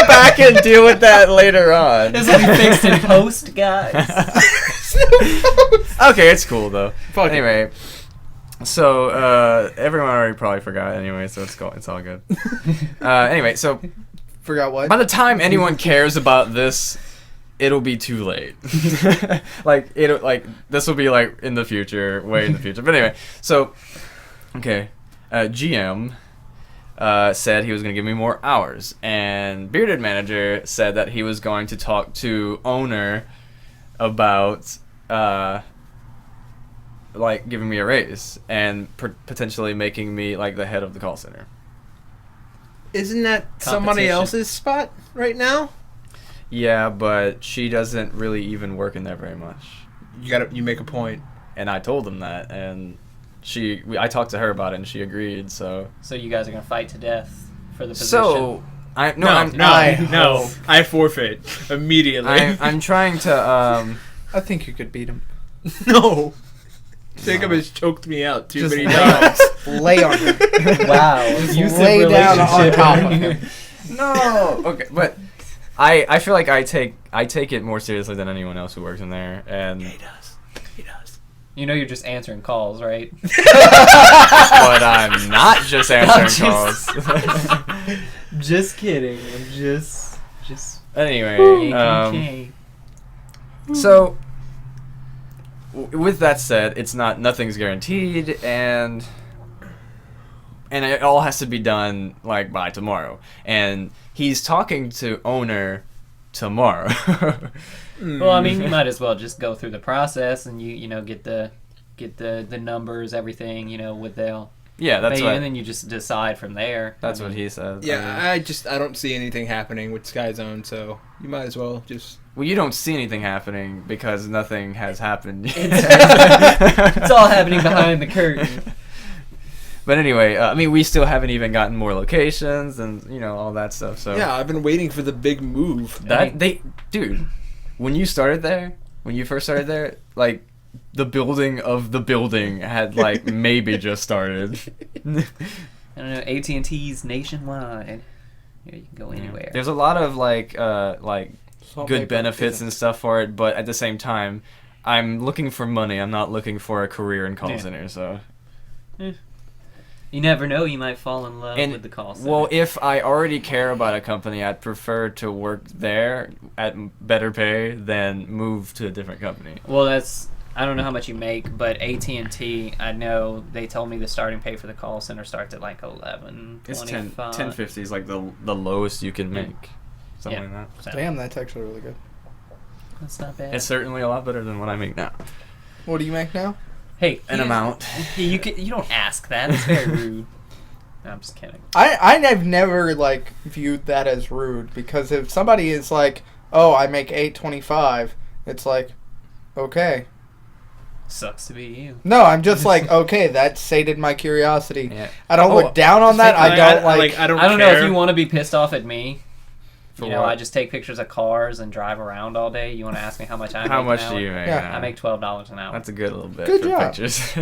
back and deal with that later on. This will be fixed in post, guys. Okay, it's cool though. Fuck it. Anyway, so everyone already probably forgot anyway, so it's cool. It's all good. Anyway, so Forgot what? by the time anyone cares about this, it'll be too late. Like this will be like in the future, way in the future. But anyway, so okay, GM said he was going to give me more hours, and Bearded Manager said that he was going to talk to owner about like giving me a raise and potentially making me like the head of the call center. Isn't that somebody Competition. else's spot right now? Yeah, but she doesn't really even work in there very much. You make a point. And I told him that, and I talked to her about it, and she agreed. So You guys are gonna fight to death for the position. so No. I forfeit immediately. I'm trying to I think you could beat him. No. Jacob has choked me out too Just many lay times. Lay on him. wow, Just lay down on top of him. no. Okay, but I feel like I take it more seriously than anyone else who works in there, and He does. You know you're just answering calls, right? but I'm not just answering just- calls. Just kidding. I'm just. Anyway, Okay. so with that said, nothing's guaranteed, and it all has to be done like by tomorrow. And he's talking to owner tomorrow. Well, I mean, you might as well just go through the process and you know get the numbers, everything, you know, what they'll Yeah, that's pay, what and then you just decide from there. that's I what mean, he said. Yeah, I don't see anything happening with Skyzone, so you might as well just. Well, you don't see anything happening because nothing has happened. It's all happening behind the curtain. But anyway, I mean, we still haven't even gotten more locations and you know all that stuff. So Yeah, I've been waiting for the big move. dude, when you first started there, like the building of the building had like maybe just started. I don't know. AT&T's nationwide. You can go anywhere. There's a lot of like Salt good Lake benefits isn't. and stuff for it, but at the same time, I'm looking for money. I'm not looking for a career in call Yeah. center. So. You never know. You might fall in love with the call center. Well, if I already care about a company, I'd prefer to work there at better pay than move to a different company. Well, I don't know how much you make, but AT&T, I know they told me the starting pay for the call center starts at like $11.25. It's 10.50 is like the lowest you can make. Something Yeah. like that. So, Damn, that's actually really good. that's not bad. It's certainly a lot better than what I make now. What do you make now? An Hey, yeah, amount. You don't ask that. It's very rude. No, I'm just kidding. I've never like viewed that as rude, because if somebody is like, oh, I make $8.25. It's like, okay. Sucks to be you. No, I'm just like, okay, that sated my curiosity. Yeah. I don't look down on that. I don't like. I don't know care. if you want to be pissed off at me. For You know, what? I just take pictures of cars and drive around all day. You want to ask me how much I make How much an do hour? you make? Yeah. I make $12 an hour. That's a good little bit Good for job. pictures.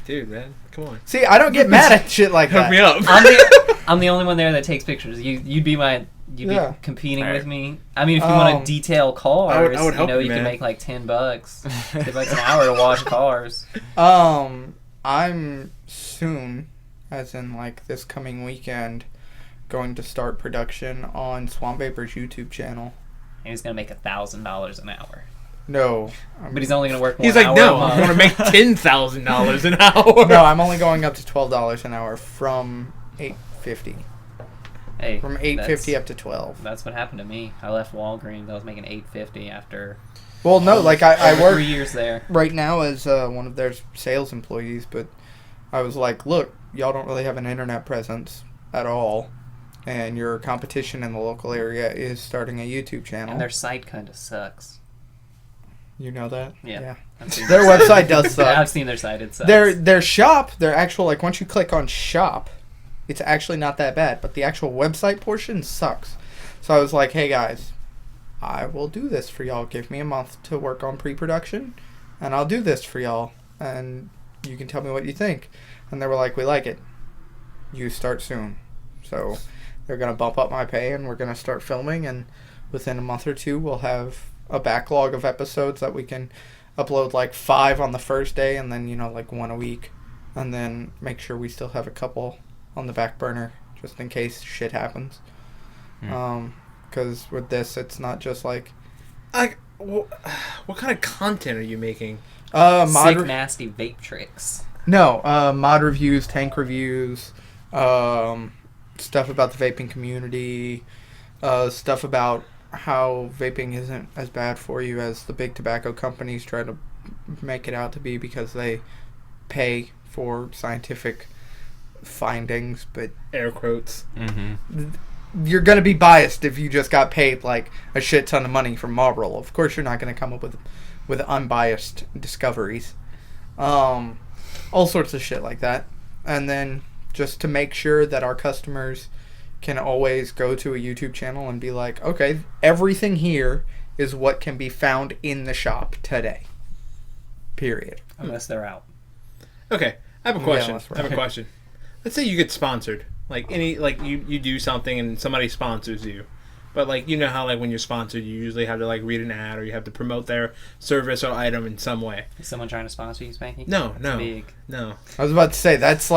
Dude, man, come on. See, I don't get mad at shit like Hook that. me up. I'm the only one there that takes pictures. You'd be Yeah. competing Alright. with me. I mean, if you want to detail cars, I would help you know, you, you can man. make like $10, $10 an hour to wash cars. I'm soon, as in like this coming weekend, going to start production on Swamp Vapor's YouTube channel. And he's gonna make $1,000 an hour, No. but he's only gonna work. He's 1 like, hour no, a month. I want to make $10,000 an hour. No, I'm only going up to $12 an hour from $8.50. Hey, From $8.50 that's- up to $12. That's what happened to me. I left Walgreens. I was making $8.50 after Well, no, like I over work 3 years there. right now as one of their sales employees, but I was like, look, y'all don't really have an internet presence at all, and your competition in the local area is starting a YouTube channel. And their site kind of sucks. You know that? Yeah. I've seen Their website does suck. I've seen their site. It sucks. Their shop, their actual, like, once you click on shop, it's actually not that bad, but the actual website portion sucks. So I was like, hey guys, I will do this for y'all. Give me a month to work on pre-production, and I'll do this for y'all, and you can tell me what you think. And they were like, we like it. You start soon. So they're going to bump up my pay, and we're going to start filming, and within a month or two, we'll have a backlog of episodes that we can upload, like 5 on the first day, and then, you know, like 1 a week, and then make sure we still have a couple on the back burner just in case shit happens. Because with this, it's not just like What kind of content are you making? sick, nasty vape tricks. mod reviews, tank reviews, stuff about the vaping community, stuff about how vaping isn't as bad for you as the big tobacco companies try to make it out to be, because they pay for scientific findings, but Air quotes. Mm-hmm. you're going to be biased if you just got paid like a shit ton of money from Marlboro. Of course, you're not going to come up with unbiased discoveries. All sorts of shit like that. And then just to make sure that our customers can always go to a YouTube channel and be like, okay, everything here is what can be found in the shop today. Period. Unless they're out. Okay, I have a question. that's I have a right. question. Let's say you get sponsored. Like you do something and somebody sponsors you. But like, you know how like when you're sponsored, you usually have to like read an ad, or you have to promote their service or item in some way. Is someone trying to sponsor you, Spanky? No. Big. No. I was about to say, that's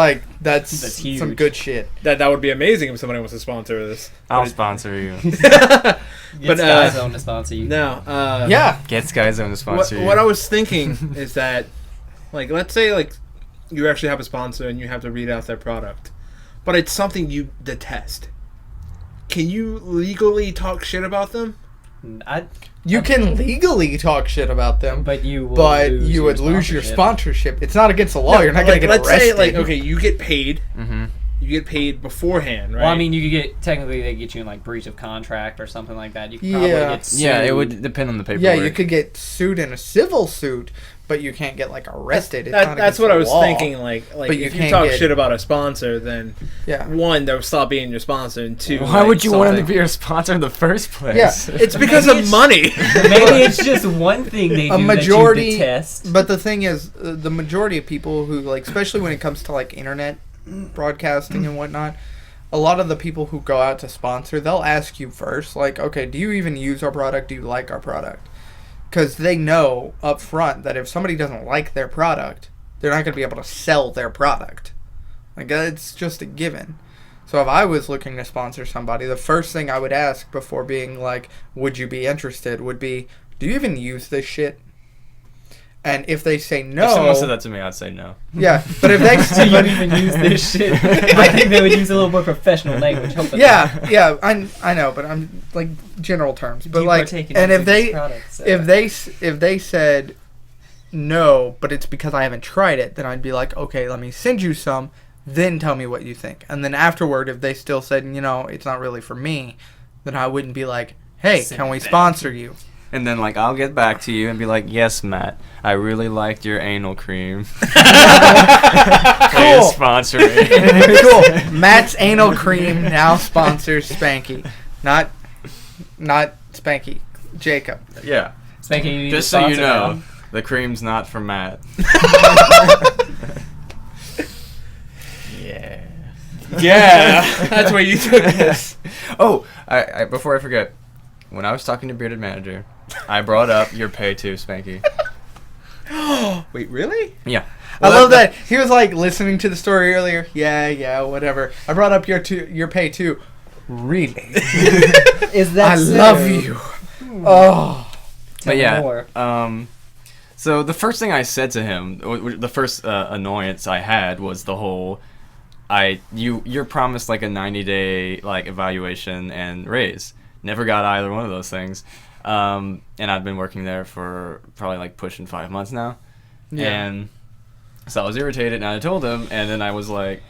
That's huge. some good shit. That would be amazing if somebody wants to sponsor this. I'll sponsor you. Get But, Sky Zone to sponsor you. No. Yeah. Get Sky Zone to sponsor you. What I was thinking is that, like, let's say like you actually have a sponsor and you have to read out their product, but it's something you detest. Can you legally talk shit about them? You can legally talk shit about them, But you would lose your sponsorship. It's not against the law. You're not going to get let's arrested. say, like, okay, you get paid. Mm-hmm. You get paid beforehand, right? Well, I mean, you could get technically they get you in like breach of contract or something like that. You could probably Yeah. get sued. Yeah, it would depend on the paperwork. Yeah, you could get sued in a civil suit, but you can't get like arrested. It's not that's against what the I was law. thinking. Like But you if you can't talk get- shit about a sponsor, then Yeah. one, they'll stop being your sponsor, and two, Why like, would you want him to something- be your sponsor in the first place? Yeah. It's because of money. Maybe it's just one thing they do A majority, that you detest. but the thing is, the majority of people who like, especially when it comes to like internet broadcasting and whatnot, a lot of the people who go out to sponsor, they'll ask you first, like, okay, do you even use our product? Do you like our product? Because they know up front that if somebody doesn't like their product, they're not going to be able to sell their product. Like, it's just a given. So if I was looking to sponsor somebody, the first thing I would ask before being like, would you be interested, would be, do you even use this shit? And if they say no... If someone said that to me, I'd say no. Yeah, but if they... Do you even use this shit? I think they would use a little more professional language. Hopefully. yeah, I know, but I'm like general terms. Do But you like, partake in and if these they products? if they said no, but it's because I haven't tried it, then I'd be like, okay, let me send you some, then tell me what you think. And then afterward, if they still said, you know, it's not really for me, then I wouldn't be like, hey, can we sponsor you? And then, like, I'll get back to you and be like, yes, Matt, I really liked your anal cream. Please sponsor me. Cool. Matt's anal cream now sponsors Spanky. Not Spanky. Jacob. Yeah. Spanky, you need Just to so you sponsor know, now. the cream's not from Matt. Yeah. Yeah, that's where you took this. Oh, I before I forget, when I was talking to Bearded Manager, I brought up your pay too, Spanky. Wait, really? Yeah. I love that. He was like listening to the story earlier. Yeah, whatever. I brought up your pay too. Really? Is that I love you. Oh. Tell But me yeah, more. so the first thing I said to him, the first annoyance I had was the whole, you're promised like a 90-day like evaluation and raise. Never got either one of those things. And I've been working there for probably like pushing 5 months now. Yeah. And so I was irritated, and I told him, and then I was like,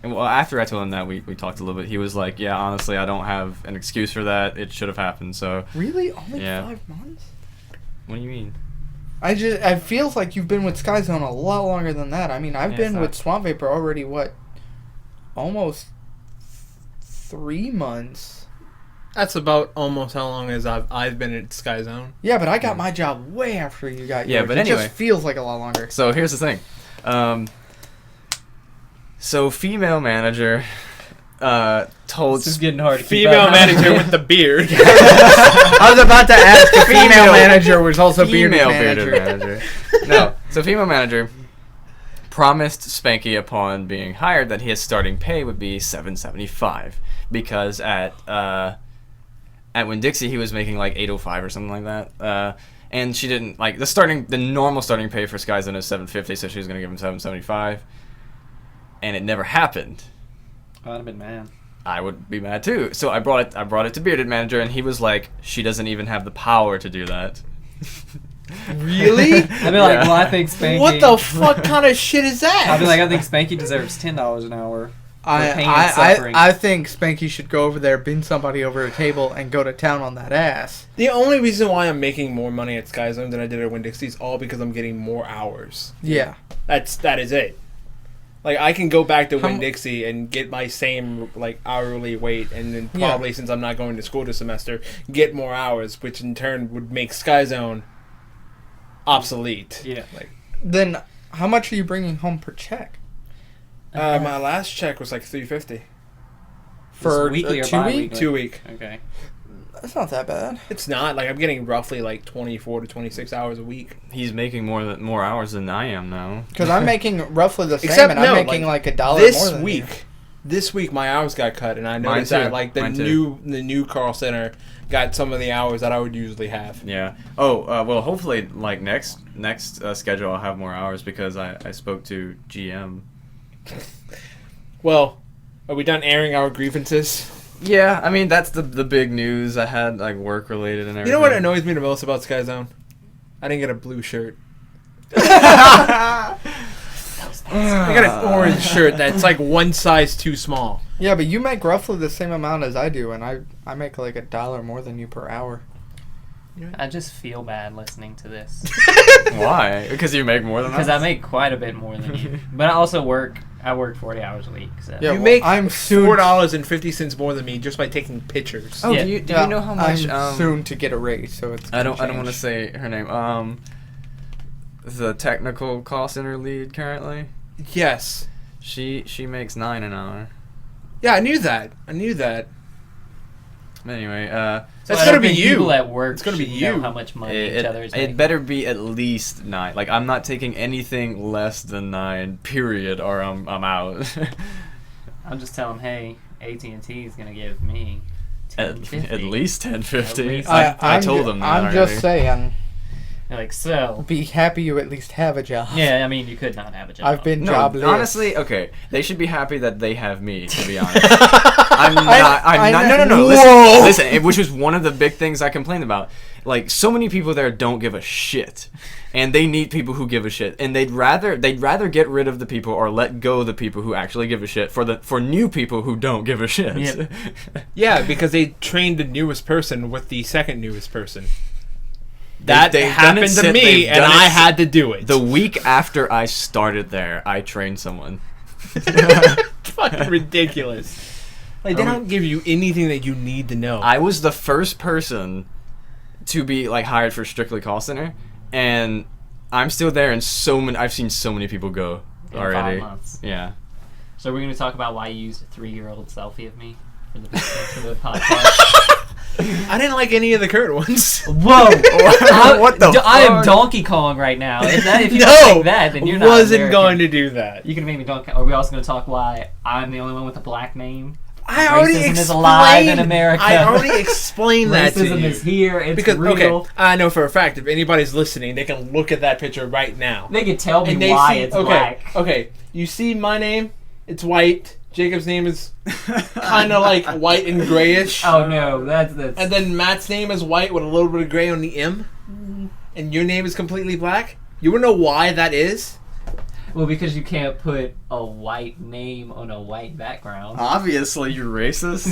well, after I told him that, we talked a little bit. He was like, yeah, honestly, I don't have an excuse for that. It should have happened. So Really? Only Yeah. 5 months? what do you mean? I feels like you've been with Sky Zone a lot longer than that. I mean, I've Yeah, been it's not- with Swamp Vapor already, what? Almost 3 months. That's about almost how long as I've been at Sky Zone. Yeah, but I got my job way after you got Yeah, yours. but it anyway. just feels like a lot longer. So here's the thing. So female manager told This is getting hard to keep Female up. manager with the beard. I was about to ask if female manager was also bearded female manager. bearded manager. No, so female manager promised Spanky upon being hired that his starting pay would be $775 because at Winn-Dixie he was making like $805 or something like that. And she didn't like the normal starting pay for Sky Zone is $750, so she was gonna give him $775, and it never happened. I'd have been mad. I would be mad too. So I brought it to Bearded Manager, and he was like, she doesn't even have the power to do that. Really? I'd be like, Yeah. well, I think Spanky. What the fuck kind of shit is that? I'd be like, I think Spanky deserves $10 an hour. pain and I suffering. think Spanky should go over there, bend somebody over a table, and go to town on that ass. The only reason why I'm making more money at Sky Zone than I did at Winn-Dixie is all because I'm getting more hours. Yeah. That is it. Like, I can go back to How- Winn-Dixie and get my same, like, hourly rate, and then Yeah. probably, since I'm not going to school this semester, get more hours, which in turn would make Sky Zone obsolete. Yeah. Like, Then how much are you bringing home per check? my last check was like $350. For weekly or 2 weeks? bi-weekly? 2 week. Okay. That's not that bad. It's not. Like, I'm getting roughly, like, 24 to 26 hours a week. He's making more hours than I am now. Because I'm making roughly the same, Except, and I'm no, making like $1 more This than week, you. this week my hours got cut, and I Mine noticed too. that like the Mine too. new Carl Center got some of the hours that I would usually have. Yeah. Oh, well, hopefully, like next schedule, I'll have more hours because I spoke to GM. Well, are we done airing our grievances? Yeah, I mean that's the big news I had, like work related and everything. You know what annoys me the most about Sky Zone? I didn't get a blue shirt. I got an orange shirt that's like one size too small. Yeah, but you make roughly the same amount as I do, and I make like $1 more than you per hour. I just feel bad listening to this. Why? Because you make more than Because us? I make quite a bit more than you. But I work 40 hours a week. So. Yeah, You well, make I'm soon- $4.50 more than me just by taking pictures. Oh, Yeah. do you know how much? I'm soon to get a raise, so it's. I don't gonna want to change. say her name. The technical call center lead currently. Yes. She makes $9 an hour. Yeah, I knew that. Anyway, So That's I gonna don't be think you. People at work It's gonna be should know you. how much money each other is it making. better be at least 9. Like I'm not taking anything less than 9. Period. Or I'm out. I'll just tell them, hey, AT&T is gonna give me at $10.50. least $10.50. At least. I I'm told ju- them that I'm already. just saying. They're like, so. Be happy you at least have a job. Yeah, I mean, you could not have a job. I've been No, jobless. honestly, okay. They should be happy that they have me. To be honest, I'm not. I No. know- Listen, which was one of the big things I complained about. like so many people there don't give a shit, and they need people who give a shit, and they'd rather get rid of the people or let go of the people who actually give a shit for new people who don't give a shit. Yep. Yeah, because they trained the newest person with the second newest person. That They've happened to me, and I had to do it. The week after I started there, I trained someone. Fucking ridiculous. Like, they don't give you anything that you need to know. I was the first person to be like hired for Strictly Call Center, and I'm still there, and I've seen so many people go In already. 5 months. Yeah. So we're going to talk about why you used a 3-year-old selfie of me for the podcast. I didn't like any of the current ones. Whoa! What the I am fuck? Donkey Kong right now. If you No, don't like that, then you're not wasn't American. going to do that. You can make me Donkey Kong. Are we also going to talk why I'm the only one with a black name? I already Racism explained. is alive in America. I already explained that to Racism you. is here. It's Because real. okay, I know for a fact if anybody's listening, they can look at that picture right now. They can tell me And they why see, it's okay, black. okay. You see my name? It's white. Jacob's name is kind of like white and grayish. Oh no, that's And then Matt's name is white with a little bit of gray on the M. And your name is completely black. You wanna know why that is? well, because you can't put a white name on a white background. Obviously, you're racist.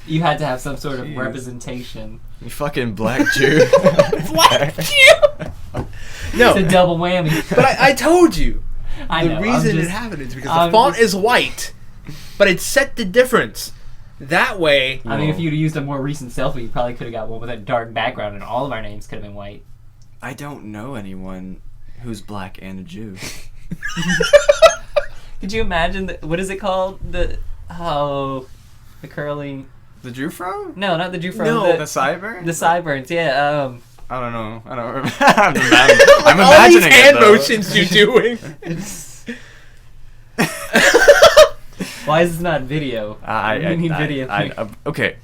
You had to have some sort of Jeez. representation. You fucking black Jew. Black Jew. No, It's a double whammy. but I told you. I The know, I'm reason just- it happened is because I'm the font just- is white, but it set the difference. That way, I mean, if you'd used a more recent selfie, you probably could have got one with a dark background, and all of our names could have been white. I don't know anyone who's black and a Jew. Could you imagine what is it called? The curly. The Jew fro? No, not the Jufro. No, The sideburn? the sideburns. Yeah. I don't know. I don't remember. I'm all these imagining hand it, though. motions you're doing. Why is this not video? We need video. Okay.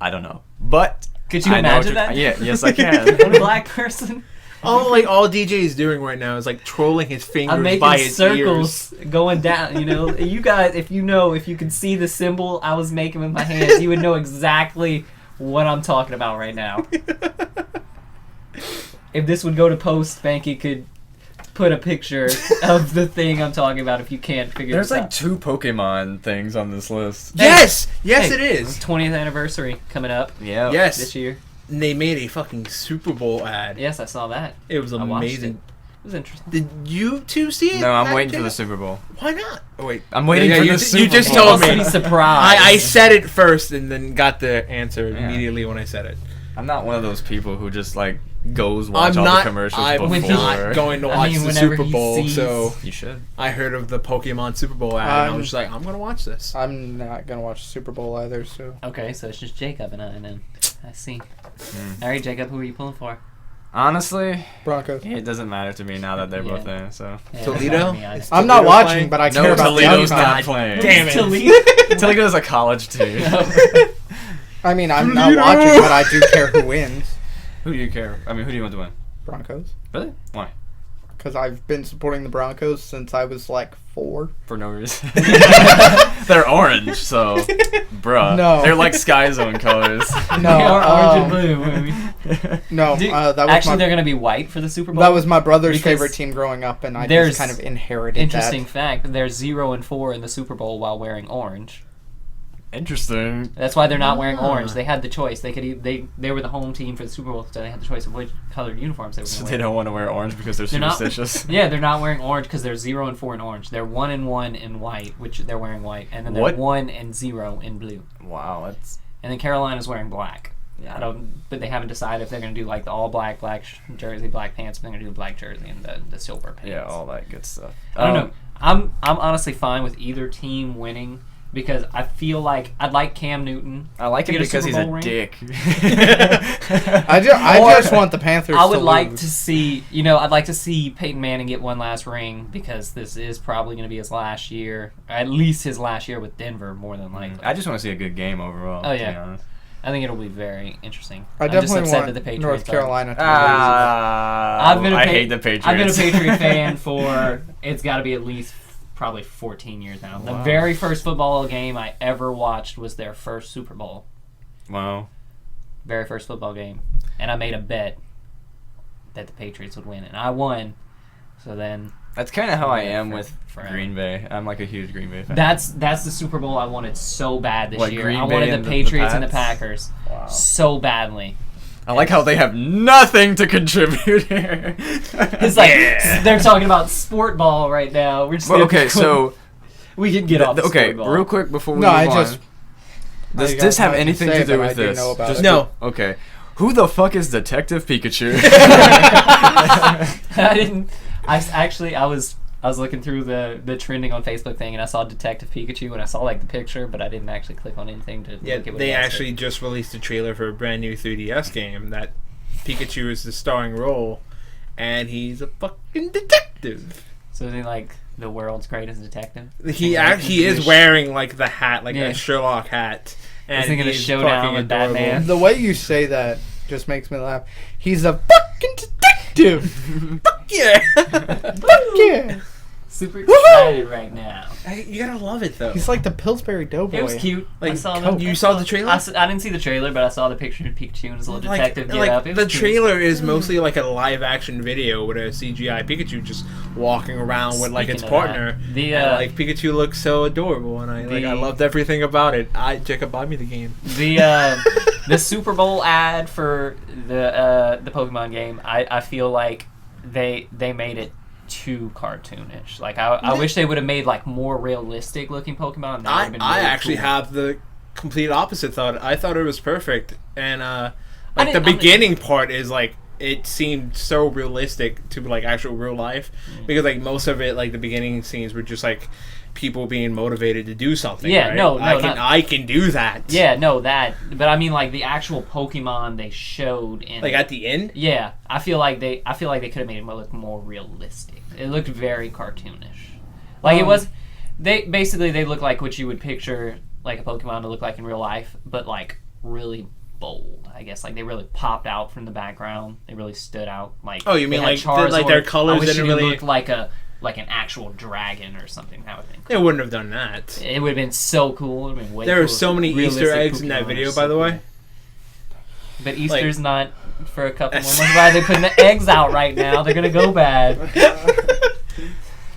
I don't know. But Could you I know what imagine that? Yeah, yes, I can. What a black person. all DJ is doing right now is like trolling his fingers I'm making by his circles going down. You know, you guys, if you could see the symbol I was making with my hands, you would know exactly what I'm talking about right now. If this would go to post, Banky could put a picture of the thing I'm talking about. If you can't figure There's this like out. 2 Pokemon things on this list. Yes, yes, Hey, it is. 20th anniversary coming up Yeah. Yes, this year. and they made a fucking Super Bowl ad. Yes, I saw that. It was I watched amazing. It was interesting. Did you two see it? No, I'm Matt waiting for Jacob? the Super Bowl. Why not? Oh wait, I'm waiting Yeah, for you the ju- Super you just Bowl. told Supposed to me. be surprised. I said it first and then got the answer Yeah. immediately when I said it. I'm not one of those people who just like goes watch I'm all not. the commercials I'm before. not going to I watch mean, the whenever Super he Bowl. sees- So You should. I heard of the Pokemon Super Bowl ad, and I was just like, I'm gonna watch this. I'm not gonna watch Super Bowl either. So Okay, so it's just Jacob and I then. I see. Mm. All right, Jacob, who are you pulling for? Honestly, Broncos. it doesn't matter to me now that they're both Yeah. there. So Yeah, Toledo? that's not me either. It's I'm not Toledo watching, playing? but I no, care about Toledo's the not outcome. playing. Damn it. Toledo. Toledo's a college team. I mean, I'm not watching, but I do care who wins. Who do you care? I mean, who do you want to win? Broncos. Really? Why? Because I've been supporting the Broncos since I was like 4. For no reason. They're orange, so bruh. No. They're like Sky Zone colors. No, They are orange and blue. Maybe. No, Dude, that was actually, my, they're gonna be white for the Super Bowl. that was my brother's because favorite team growing up, and I there's just kind of inherited interesting that. fact. They're 0-4 in the Super Bowl while wearing orange. Interesting. That's why they're not wearing Ah. orange. They had the choice. They could they were the home team for the Super Bowl, so they had the choice of which colored uniforms they were So going to they wear. don't want to wear orange because they're They're not- superstitious. Yeah, they're not wearing orange because they're 0-4 in orange. They're 1-1 in white, which they're wearing white, and then they're What? 1-0 in blue. Wow, that's And then Carolina's wearing black. I don't, but they haven't decided if they're going to do like the all black jersey, black pants. If they're going to do black jersey and the silver pants. yeah, all that good stuff. I don't know. I'm honestly fine with either team winning because I feel like I'd like Cam Newton. I like to him get because Super he's Bowl a ring. dick. I Or- just want the Panthers I would to like lose. to see, I'd like to see Peyton Manning get one last ring because this is probably going to be his last year, at least his last year with Denver, more than likely. I just want to see a good game overall. Oh, to yeah. be honest. I think it'll be very interesting. I I'm just definitely upset want that the Patriots North are- Carolina to lose. I've been a I Pa- hate the Patriots. I've been a Patriot fan for it's got to be at least probably 14 years now. The Wow. very first football game I ever watched was their first Super Bowl. Wow. very first football game, and I made a bet that the Patriots would win, and I won. So then That's kind of how I am with forever. Green Bay. I'm like a huge Green Bay fan. That's the Super Bowl I wanted so bad this What, year. Green I Bay wanted and the the Patriots and the Pats? Packers Wow. so badly. I like how they have nothing to contribute here. It's like they're talking about sport ball right now. We're just Well, okay, so we can get off. The okay, sport ball. real quick before we No, move I on. just- Does I got this have nothing to anything say, to do but I with do this? know about it. No. Okay. Who the fuck is Detective Pikachu? I didn't. I was looking through the trending on Facebook thing, and I saw Detective Pikachu, and I saw like the picture, but I didn't actually click on anything to Yeah, look at what they it was. actually just released a trailer for a brand new 3DS game that Pikachu is the starring role, and he's a fucking detective. So is he like the world's greatest detective? He is wearing like the hat, like Yeah. a Sherlock hat, and Is he gonna he's showdown fucking with adorable. Batman? The way you say that just makes me laugh. He's a fucking detective. Yeah, Fuck yeah. Super excited right now. you gotta love it though. He's like the Pillsbury Doughboy. It was cute. Like, I saw Coke. You saw the trailer? I didn't see the trailer, but I saw the picture of Pikachu and his little detective get up. It the was cute. trailer is mostly like a live action video with a CGI Pikachu just walking around with like its Speaking of partner. that, the, and, like Pikachu looks so adorable, and I the- loved everything about it. Jacob, buy me the game. The Super Bowl ad for the Pokemon game, I feel like they made it too cartoonish. Like I wish they would have made like more realistic looking Pokemon. That would've been I really actually cool. have the complete opposite thought. I thought it was perfect, and I like the didn't- beginning part is like it seemed so realistic to like actual real life because like most of it, like the beginning scenes were just like people being motivated to do something. Yeah, right? no, I can do that. Yeah, no, that. But I mean, like the actual Pokemon they showed in Like at the end. yeah, I feel like they could have made it look more realistic. It looked very cartoonish. Like it was, they look like what you would picture like a Pokemon to look like in real life, but like really bold. I guess like they really popped out from the background. They really stood out. Like Oh, you mean they had like their Charizard. colors I wish didn't it really? looked like an actual dragon or something. That would have been They wouldn't have done that. It would have been so cool. It would have been way There are cooler. so many Realistic Easter eggs in that Pokemon video, are by so the way. cool. But Easter's not for a couple more months. Why are they putting the eggs out right now? They're gonna go bad.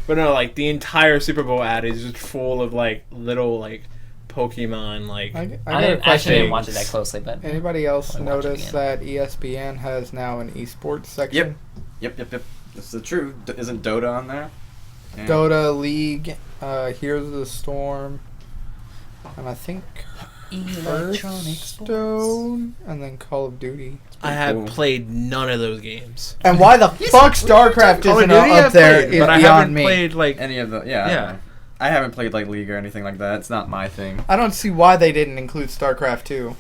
But no, like the entire Super Bowl ad is just full of like little like Pokemon like. I got I a didn't question. watch it that closely, but Anybody else I'll watch it notice that ESPN has now an esports section? Yep. This is true. Isn't Dota on there? Yeah. Dota, League, Heroes of the Storm, and I think electronic sports. Hearthstone, and then Call of Duty. I have cool. played none of those games. And why the fuck StarCraft Call of isn't Duty up I've there played, is but I beyond haven't me. played like. Any of the I don't Yeah. know. I haven't played like League or anything like that. It's not my thing. I don't see why they didn't include StarCraft 2,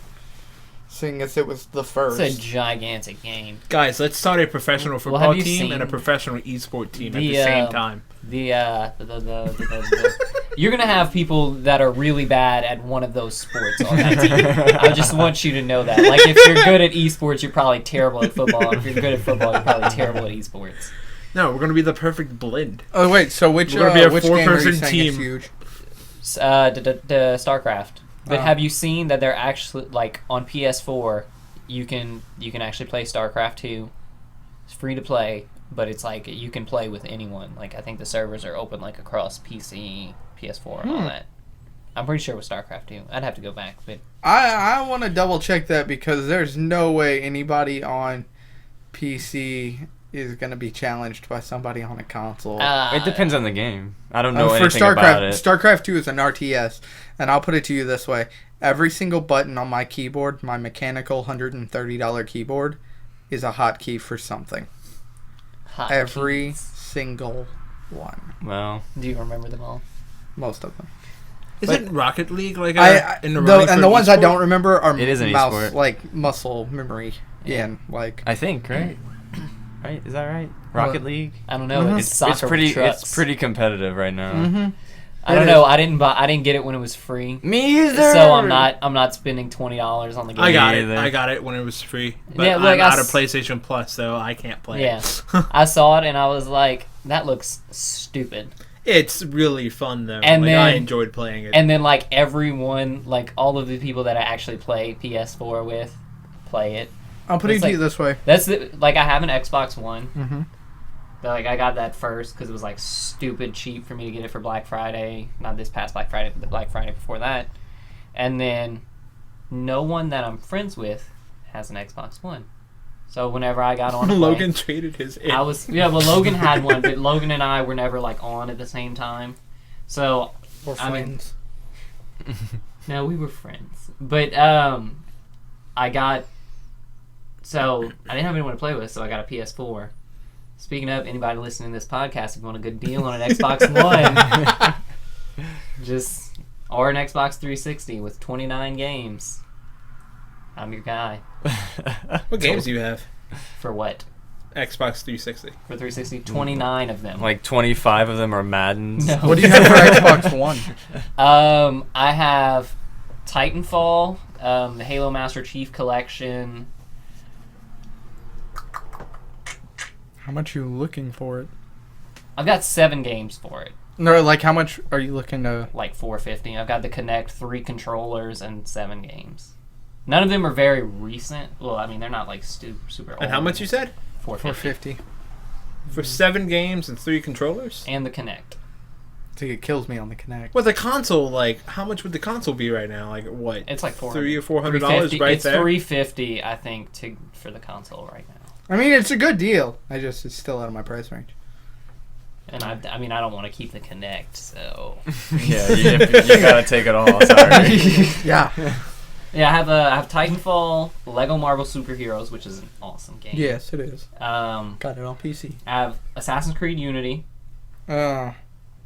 seeing as it was the first. It's a gigantic game. Guys, let's start a professional Well, football have you team and a seen professional esport team at the, the same time. You're gonna have people that are really bad at one of those sports on that team. I just want you to know that. Like, if you're good at esports, you're probably terrible at football. And if you're good at football, you're probably terrible at esports. No, we're gonna be the perfect blend. Oh wait, so which We're gonna be a which game are you four-person saying team. is huge? The StarCraft. But Oh. have you seen that they're actually like on PS4? You can actually play StarCraft 2. It's free to play, but it's like you can play with anyone. Like I think the servers are open like across PC, PS4, and all that. I'm pretty sure it was StarCraft 2. I'd have to go back, but I want to double check that because there's no way anybody on PC is going to be challenged by somebody on a console. It depends on the game. I don't know For anything StarCraft, about it. StarCraft 2 is an RTS, and I'll put it to you this way. Every single button on my keyboard, my mechanical $130 keyboard, is a hotkey for something. Every Hotkeys. single one. Well, Do you remember them all? Most of them. Isn't Rocket League like in the and running for the ones I esport? don't remember are It is an mouse, esport. like muscle memory. Yeah. And like I think right. Right? Is that right? Rocket What? League. I don't know. Mhm. It's soccer It's pretty. with trucks. It's pretty competitive right now. mm-hmm. I don't it know. is. I didn't get it when it was free. Me either. So I'm not spending $20 on the game. I got either. it. I got it when it was free. But Yeah, like, I'm I out of s- PlayStation Plus, so I can't play Yeah. it. I saw it and I was like, that looks stupid. It's really fun though. And like, I then- enjoyed playing it. And then like everyone, like all of the people that I actually play PS4 with, play it. I'll put it It's to like- you this way. That's like I have an Xbox One. Mm-hmm. Like I got that first because it was like stupid cheap for me to get it for Black Friday. Not this past Black Friday, but the Black Friday before that. And then no one that I'm friends with has an Xbox One. So whenever I got on, to play, Logan traded his. well, Logan had one, but Logan and I were never like on at the same time. So Or I mean- friends. no, we were friends, but I got. So I didn't have anyone to play with, so I got a PS4. Speaking of, anybody listening to this podcast, if you want a good deal on an Xbox One, or an Xbox 360 with 29 games. I'm your guy. What games do you have? For what? Xbox 360. For 360? 29 of them. Like 25 of them are Maddens. No. What do you have for Xbox One? I have Titanfall, the Halo Master Chief Collection. How much are you looking for it? I've got 7 games for it. No, like how much are you looking to? Like $450. I've got the Kinect, 3 controllers, and 7 games. None of them are very recent. Well, I mean, they're not like super old. And how much you said? $450. $450. For 7 games and 3 controllers? And the Kinect. I think it kills me on the Kinect. With the console, like, how much would the console be right now? Like, what? It's like $300 or $400 $350. right it's there? $350, I think, for the console right now. I mean, it's a good deal. It's still out of my price range. And I mean, I don't want to keep the Kinect, so Yeah, you gotta take it all. Sorry. Yeah. yeah. I have Titanfall, Lego Marvel Superheroes, which is an awesome game. Yes, it is. Um, Got it on PC. I have Assassin's Creed Unity. Uh,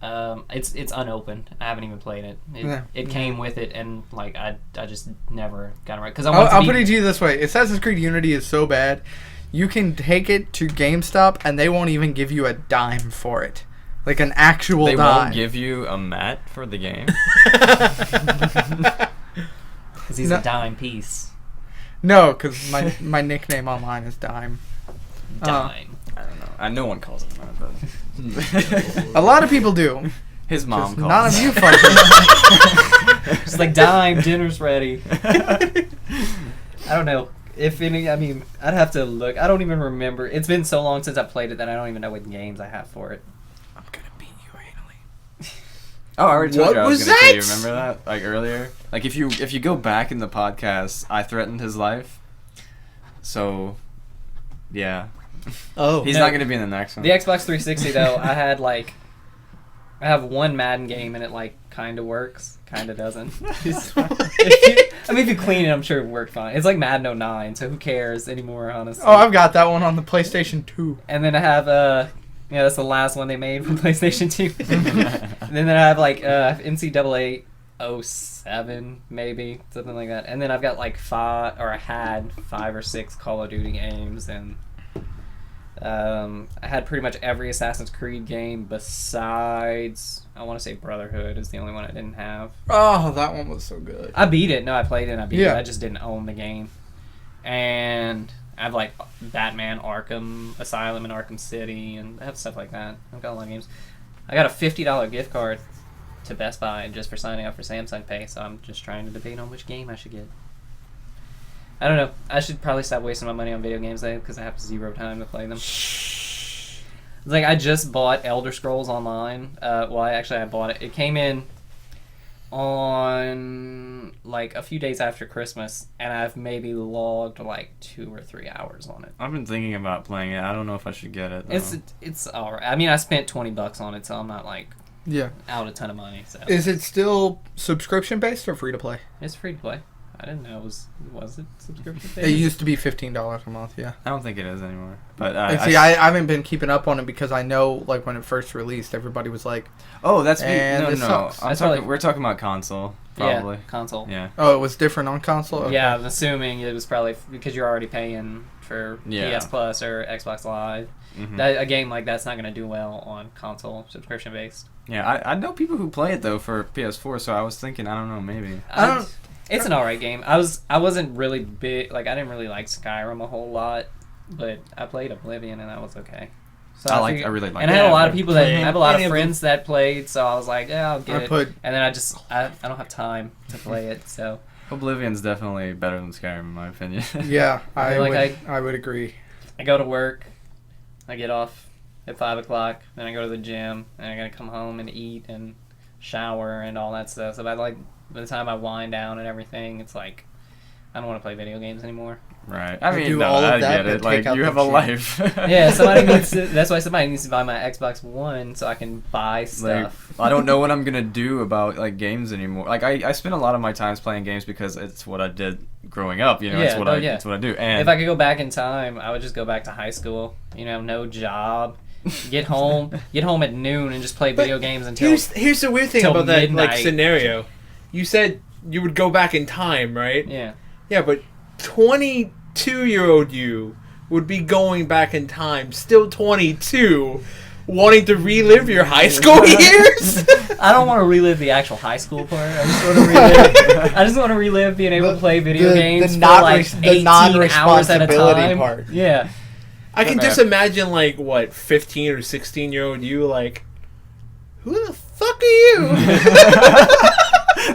It's unopened. I haven't even played it. Yeah. It came with it, and like I just never got it right because I'll put it to you this way: Assassin's Creed Unity is so bad, you can take it to GameStop and they won't even give you a dime for it, like an actual They dime. won't give you a mat for the game. because he's No. a dime piece. No, because my nickname online is Dime. Dime. I don't know. No one calls it that, but A lot of people do. his mom Just calls. none it of you that. fuckers. It's like dime. Dinner's ready. I don't know. If any, I mean, I'd have to look. I don't even remember. It's been so long since I played it that I don't even know what games I have for it. I'm gonna beat you anally. Oh, I already told What you I was was gonna kill you. that? Remember that? Like earlier? Like if you go back in the podcast, I threatened his life. So, yeah. Oh, He's No. not gonna be in the next one. The Xbox 360 though, I have one Madden game and it like kind of works, kind of doesn't. If you clean it, I'm sure it worked fine. It's like Madden 09, so who cares anymore, honestly. Oh, I've got that one on the PlayStation 2. And then I have that's the last one they made for PlayStation 2. And then I have like NCAA 07 maybe, something like that. And then I've got like I had 5 or 6 Call of Duty games, and I had pretty much every Assassin's Creed game besides, I want to say Brotherhood is the only one I didn't have. Oh, that one was so good. I beat it. No, I played it and I beat it. Yeah. I just didn't own the game. And I have like Batman, Arkham Asylum, and Arkham City, and I have stuff like that. I've got a lot of games. I got a $50 gift card to Best Buy just for signing up for Samsung Pay, so I'm just trying to debate on which game I should get. I don't know. I should probably stop wasting my money on video games though, because I have 0 time to play them. It's like I just bought Elder Scrolls Online. I bought it. It came in on like a few days after Christmas, and I've maybe logged like 2 or 3 hours on it. I've been thinking about playing it. I don't know if I should get it. Though. It's alright. I mean, I spent $20 on it, so I'm not like Yeah. out a ton of money. So Is it still subscription based or free to play? it's free to play. I didn't know it was it subscription It based? used to be $15 a month. Yeah. I don't think it is anymore. But And see, I haven't been keeping up on it because I know, like, when it first released, everybody was like, oh, that's And no. this sucks. I'm That's talking. probably- We're talking about console, probably. Yeah, console. Yeah. "Oh, it was different on console." Okay. Yeah, I'm assuming it was probably because you're already paying for Yeah. PS Plus or Xbox Live. Mhm. A game like that's not going to do well on console subscription based. Yeah, I know people who play it though for PS4, so I was thinking, I don't know, maybe. I don't- It's an alright game. I wasn't really big. Like I didn't really like Skyrim a whole lot, but I played Oblivion and that was okay. So I really like. and I had a lot of people that I played have a lot any of of them. friends that played, so I was like, yeah, I'll get I it. put And then I don't have time to play it, so Oblivion's definitely better than Skyrim in my opinion. Yeah, Like, I would agree. I go to work, I get off at 5 o'clock, then I go to the gym, and I gotta come home and eat and shower and all that stuff. So by the time I wind down and everything, it's like I don't want to play video games anymore. Right. I mean, no, I get it. Like, you have a life. Yeah, somebody needs to. That's why somebody needs to buy my Xbox One so I can buy stuff. Like, I don't know what I'm gonna do about like games anymore. Like I spend a lot of my times playing games because it's what I did growing up. You know, Yeah, it's what I do. And if I could go back in time, I would just go back to high school. You know, no job. Get home at noon and just play video games until. Here's the weird thing till about that midnight. like scenario. You said you would go back in time, right? Yeah. Yeah, but 22-year-old you would be going back in time, still 22, wanting to relive your high school years. I don't want to relive the actual high school part. I just want to relive being able to play video games for like 18 hours at a time. Part. Yeah. I can just imagine, like, 15 or 16-year-old you, like, who the fuck are you?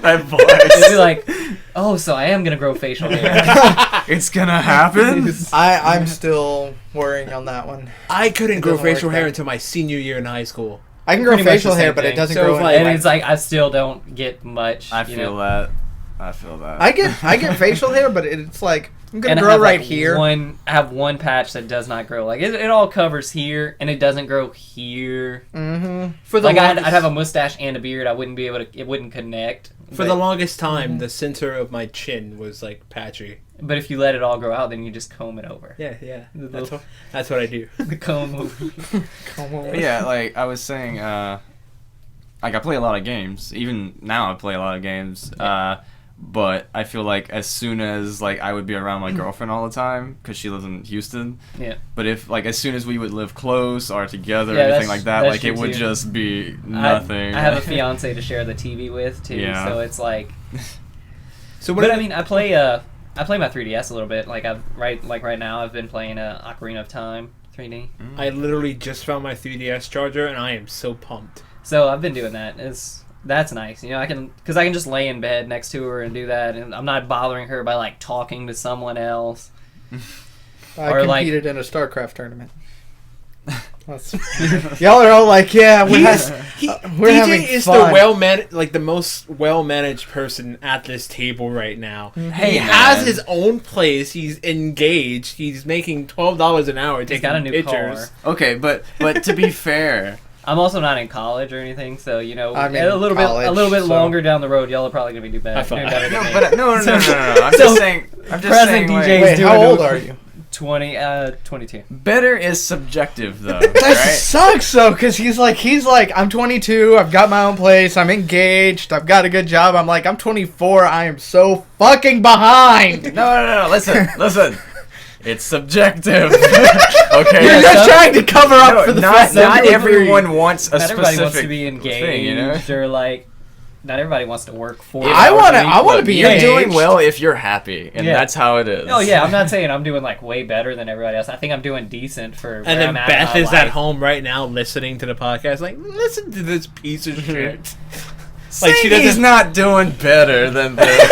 that It'd be voice. like, oh, so I am gonna grow facial hair. It's gonna happen. I'm still worrying on that one. I couldn't It grow doesn't work facial hair then. until my senior year in high school. I can grow Pretty much facial the hair, same but it thing. doesn't So grow. if, like- And it's like I still don't get much. I you feel know? that. I feel that. I get facial hair, but it's like I'm gonna And I grow have, right like, here. I have one patch that does not grow. Like it all covers here, and it doesn't grow here. Mm-hmm. For the Like I'd longest, have a mustache and a beard. I wouldn't be able to. It wouldn't connect. for the longest time, the center of my chin was, like, patchy. But if you let it all grow out, then you just comb it over. Yeah, yeah. The That's what I do. The comb over. But yeah, like I was saying, like I play a lot of games. Even now, I play a lot of games. But I feel like as soon as like I would be around my girlfriend all the time because she lives in Houston. Yeah. But if like as soon as we would live close or together or Yeah, anything that's- like that, that's like it true would too. just be nothing. I have a fiance to share the TV with too, Yeah. so it's like. So But I mean, I play my 3DS a little bit. Like right now, I've been playing Ocarina of Time 3D. I literally just found my 3DS charger, and I am so pumped. So I've been doing that. That's nice. You know, I can just lay in bed next to her and do that, and I'm not bothering her by like talking to someone else. I Or, like- competed in a StarCraft tournament. Y'all are all like, yeah, we're DJ having is fun. the most well-managed person at this table right now. Hey, he has man. his own place. He's engaged. He's making $12 an hour He's taking got a new pictures. car. Okay, but to be fair, I'm also not in college or anything, so you know, I'm in a little college, bit so- longer down the road, y'all are probably gonna be doing High five. better than no, me. but no. I'm So just saying. I'm just present saying. Like, DJ 's Wait, doing how old it. are you? 22. better is subjective though, That right? sucks though, because he's like, I'm 22, I've got my own place, I'm engaged, I've got a good job. I'm like, I'm 24, I am so fucking behind. No. Listen. It's subjective. Okay. You're just trying to cover up for the fact that not you agree. everyone wants a Not everybody specific wants to be engaged, thing, you know? or like, not everybody wants to work 4 Yeah, hours a week. I wanna Look, be you're engaged. doing well if you're happy, and Yeah. that's how it is. Oh yeah, I'm not saying I'm doing like way better than everybody else. I think I'm doing decent for. And where then I'm at Beth in is my at life. home right now listening to the podcast, like, listen to this piece of shit. Like she he's doesn't- not doing better than this.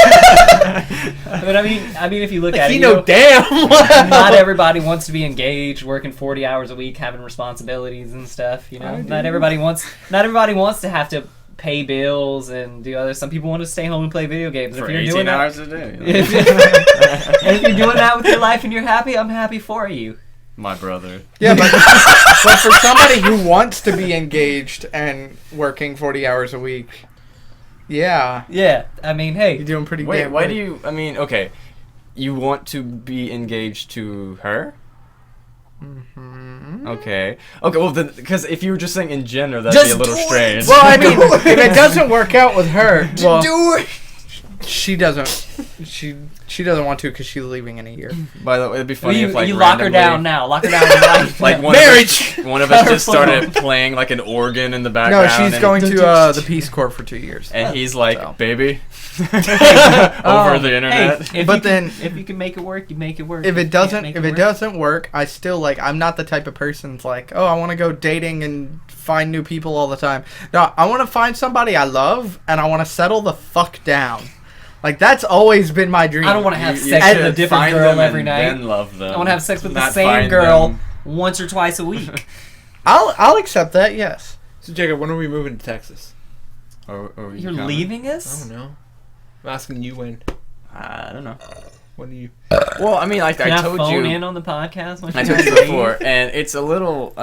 But I mean, if you look Like, at it, you you know know, damn well. not everybody wants to be engaged, working 40 hours a week, having responsibilities and stuff. You know, not everybody wants to have to pay bills and do other. Some people want to stay home and play video games. For if you're 18 doing hours a day. that, and if you're doing that with your life and you're happy, I'm happy for you. My brother. Yeah, but for somebody who wants to be engaged and working 40 hours a week, yeah, Yeah, I mean, you're hey, doing pretty Wait, damn why good. do you? I mean, okay, you want to be engaged to her? Mm-hmm. Okay. Well, then, because if you were just saying in general, that'd Just be a little do it. strange. Well, I mean, if it doesn't work out with her, well, do it. she doesn't. She doesn't want to because she's leaving in a year. By the way, it'd be funny if like you lock her randomly- down now. Lock her down in life. Like Marriage! One of us just started playing like an organ in the No, background. she's and, going to the Peace Corps for 2 years. And he's like, So. baby, over the internet. Hey, if you can make it work, you make it work. If you it can't doesn't, make if it it work, doesn't work, I still like. I'm not the type of person that's like, oh, I want to go dating and find new people all the time. No, I want to find somebody I love and I want to settle the fuck down. Like, that's always been my dream. I don't want to have You sex with a should different find girl them every and night. Then love them. I want to have sex with the Not same find girl them. once or twice a week. I'll accept that, yes. So Jacob, when are we moving to Texas? Or you You're coming? leaving I us? don't know. I'm asking you when. I don't know. When do you? Well, I mean, like Can I told phone you. in on the podcast? When I you told you leave? before, and it's a little.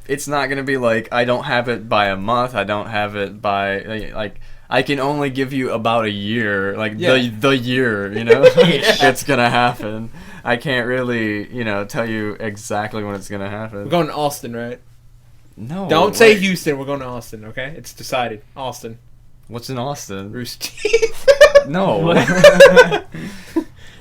It's not gonna be like I don't have it by a month. I don't have it by like. I can only give you about a year, like the year, you know. It's gonna happen. I can't really, tell you exactly when it's gonna happen. We're going to Austin, right? No. Don't say Houston. We're going to Austin, okay? It's decided. Austin. What's in Austin? Rooster Teeth. No. What?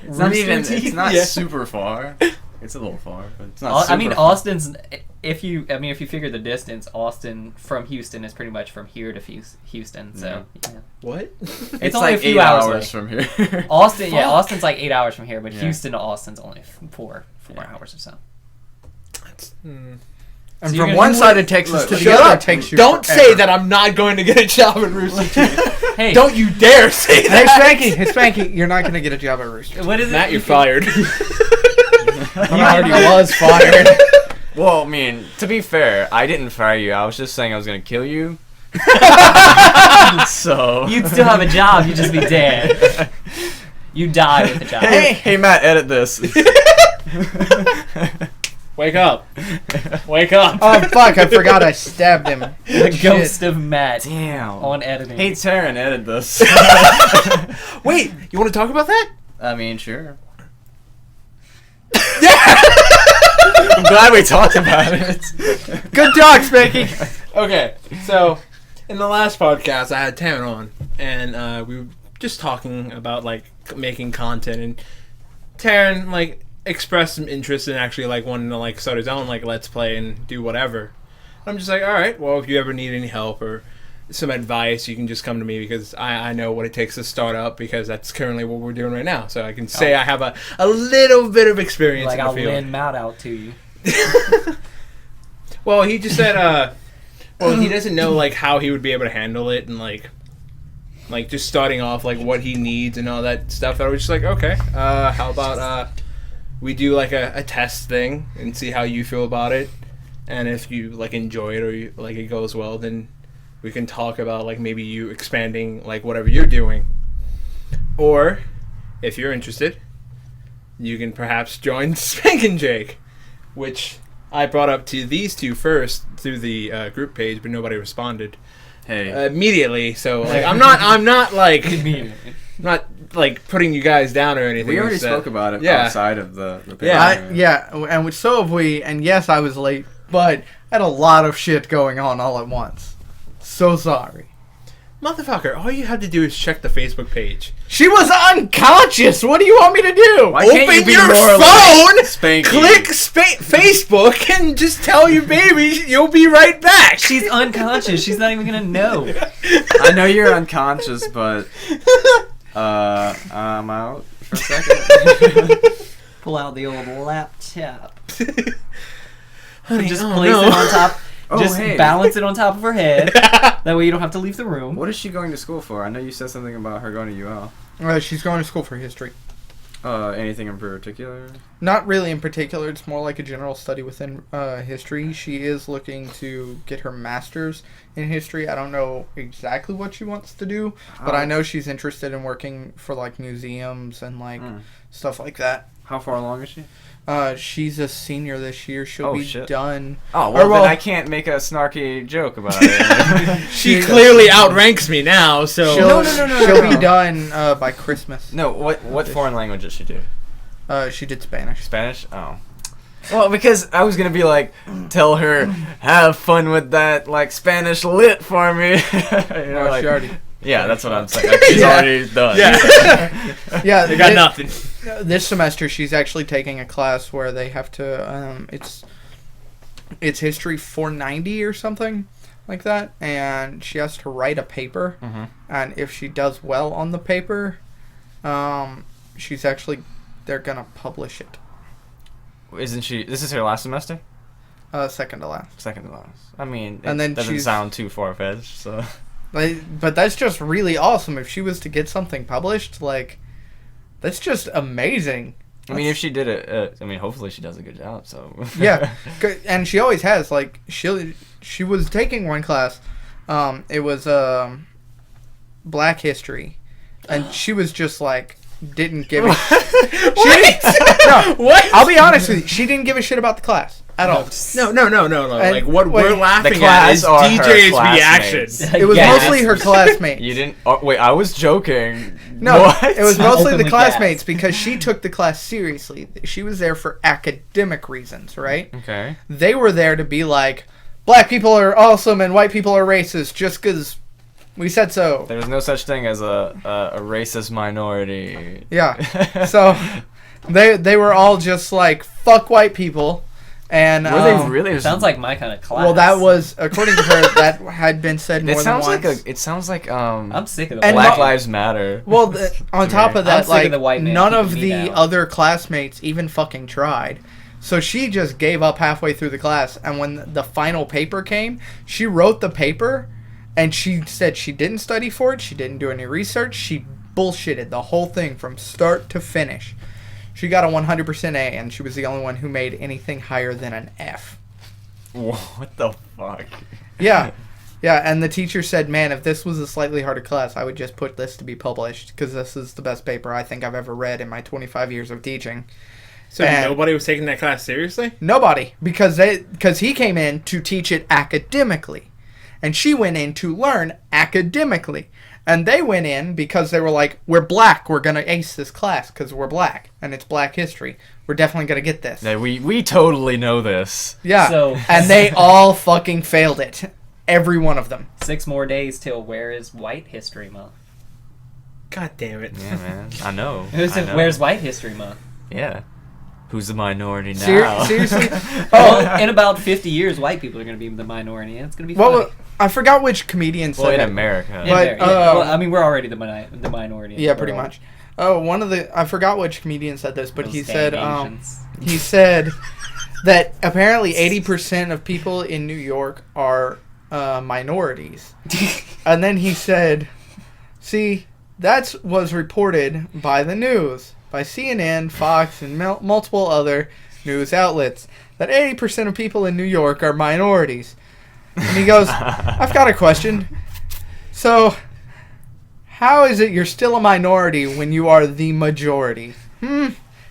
It's not Rooster even. Teeth? It's not Yeah. super far. It's a little far, but it's not. I mean, super far. Austin's. If you figure the distance, Austin from Houston is pretty much from here to Houston. So yeah. What? It's only like a few 8 hours hours from here. Austin, Fuck. Austin's like 8 hours from here, but Yeah. Houston to Austin's only four hours or so. And So you're from gonna one do side what- of Texas Look, to the shut other up. takes you Don't forever. say that I'm not going to get a job at Rooster Teeth. Hey, Don't you dare say Hey, that. Spanky, you're not going to get a job at Rooster. what is it? Matt, you're You can- fired. He already was fired. Well, I mean, to be fair, I didn't fire you. I was just saying I was gonna kill you. So You'd still have a job. You'd just be dead. You die with a job. Hey, Matt, edit this. Wake up. Wake up. Oh, fuck, I forgot I stabbed him. The Shit. ghost of Matt Damn. on editing. Hey, Taryn, edit this. Wait, you want to talk about that? I mean, sure. I'm glad we talked about it. Good talk, Spanky. Okay, so in the last podcast, I had Taryn on, and we were just talking about like making content, and Taryn like expressed some interest in actually like wanting to like start his own like let's play and do whatever. I'm just like, all right, well, if you ever need any help or some advice, you can just come to me because I know what it takes to start up because that's currently what we're doing right now. So I can say I have a little bit of experience like in the I'll field. lend Matt out to you. Well, he just said, well, he doesn't know like how he would be able to handle it and like just starting off like what he needs and all that stuff. I was just like, okay, how about we do like a test thing and see how you feel about it, and if you like enjoy it or you, like it goes well, then we can talk about like maybe you expanding like whatever you're doing, or if you're interested, you can perhaps join Spank and Jake, which I brought up to these two first through the group page, but nobody responded Hey. immediately. So like, I'm not like not like putting you guys down or anything. We already It's that- spoke about it yeah. outside of the page. Yeah. And so have we, and yes, I was late, but I had a lot of shit going on all at once. So sorry. Motherfucker, all you have to do is check the Facebook page. She was unconscious. What do you want me to do? Why can't you Open be your more phone, like Spanky? click Facebook, and just tell your baby you'll be right back. She's unconscious. She's not even gonna know. I know you're unconscious, but I'm out for a second. Pull out the old laptop. Honey, Just oh, place no. it on top. Oh, Just hey. balance it on top of her head. That way you don't have to leave the room. What is she going to school for? I know you said something about her going to UL. She's going to school for history. Anything in particular? Not really in particular. It's more like a general study within history. She is looking to get her master's in history. I don't know exactly what she wants to do, but I know she's interested in working for like museums and like stuff like that. How far along is she? She's a senior this year. She'll Oh, be shit. done. Oh, well, well- then I can't make a snarky joke about it. She clearly outranks me now, so She'll, No, she'll no. be done by Christmas. No, what foreign language did she do? She did Spanish. Spanish? Oh. Well, because I was gonna be like, tell her, have fun with that, like, Spanish lit for me. You know, like, she already. yeah, that's what I'm saying. Like, she's Yeah. already done. yeah, Yeah, they got nothing. This semester, she's actually taking a class where they have to. It's history 490 or something like that, and she has to write a paper. Mhm. And if she does well on the paper, they're gonna publish it. Isn't she? This is her last semester. Second to last. Second to last. I mean, it And then doesn't she's- sound too far fetched. So. But that's just really awesome. If she was to get something published, like, that's just amazing. I mean, if she did it, hopefully she does a good job. So yeah, and she always has. Like, she was taking one class. It was Black History, and she was just like didn't give a What? I'll be honest with you. She didn't give a shit about the class at all. No. Like, what wait, we're laughing the class at are is her DJ's classmates. reaction. It was Yes. mostly her classmates. You didn't. Oh, wait, I was joking. No, What? it was mostly the Openly classmates gassed. because she took the class seriously. She was there for academic reasons, right? Okay. They were there to be like, black people are awesome and white people are racist just because we said so. There's no such thing as a racist minority. Yeah. So they were all just like, fuck white people. And Were they really? Sounds like my kind of class. well, that was, according to her, that had been said more It than sounds once. like I'm sick of the And Black mo- Lives Matter. Well, on top of that, I'm sick of like, the white man none keeping of me the down. other classmates even fucking tried. So she just gave up halfway through the class. And when the final paper came, she wrote the paper, and she said she didn't study for it. She didn't do any research. She bullshitted the whole thing from start to finish. She got a 100% A, and she was the only one who made anything higher than an F. What the fuck? Yeah. Yeah, and the teacher said, man, if this was a slightly harder class, I would just put this to be published, because this is the best paper I think I've ever read in my 25 years of teaching. So And- nobody was taking that class seriously? Nobody, because he came in to teach it academically, and she went in to learn academically, and they went in because they were like, we're black, we're gonna ace this class because we're black, and it's Black History. We're definitely gonna get this. Yeah, we totally know this. Yeah, So- and they all fucking failed it, every one of them. 6 more days till where is White History Month? God damn it. Yeah, man. I know. I know. Where's White History Month? Yeah. Who's the minority now? Seriously? Well, in about 50 years, white people are going to be the minority, and it's going to be funny. Well, I forgot which comedian said Well, in it. America. In but, there, yeah. Well, I mean, we're already the minority. in Yeah, the pretty world. much. Oh, I forgot which comedian said this, but Those he dang said, Asians. he said that apparently 80% of people in New York are minorities. And then he said, see, that was reported by the news, by CNN, Fox, and multiple other news outlets, that 80% of people in New York are minorities. And he goes, I've got a question. So, how is it you're still a minority when you are the majority?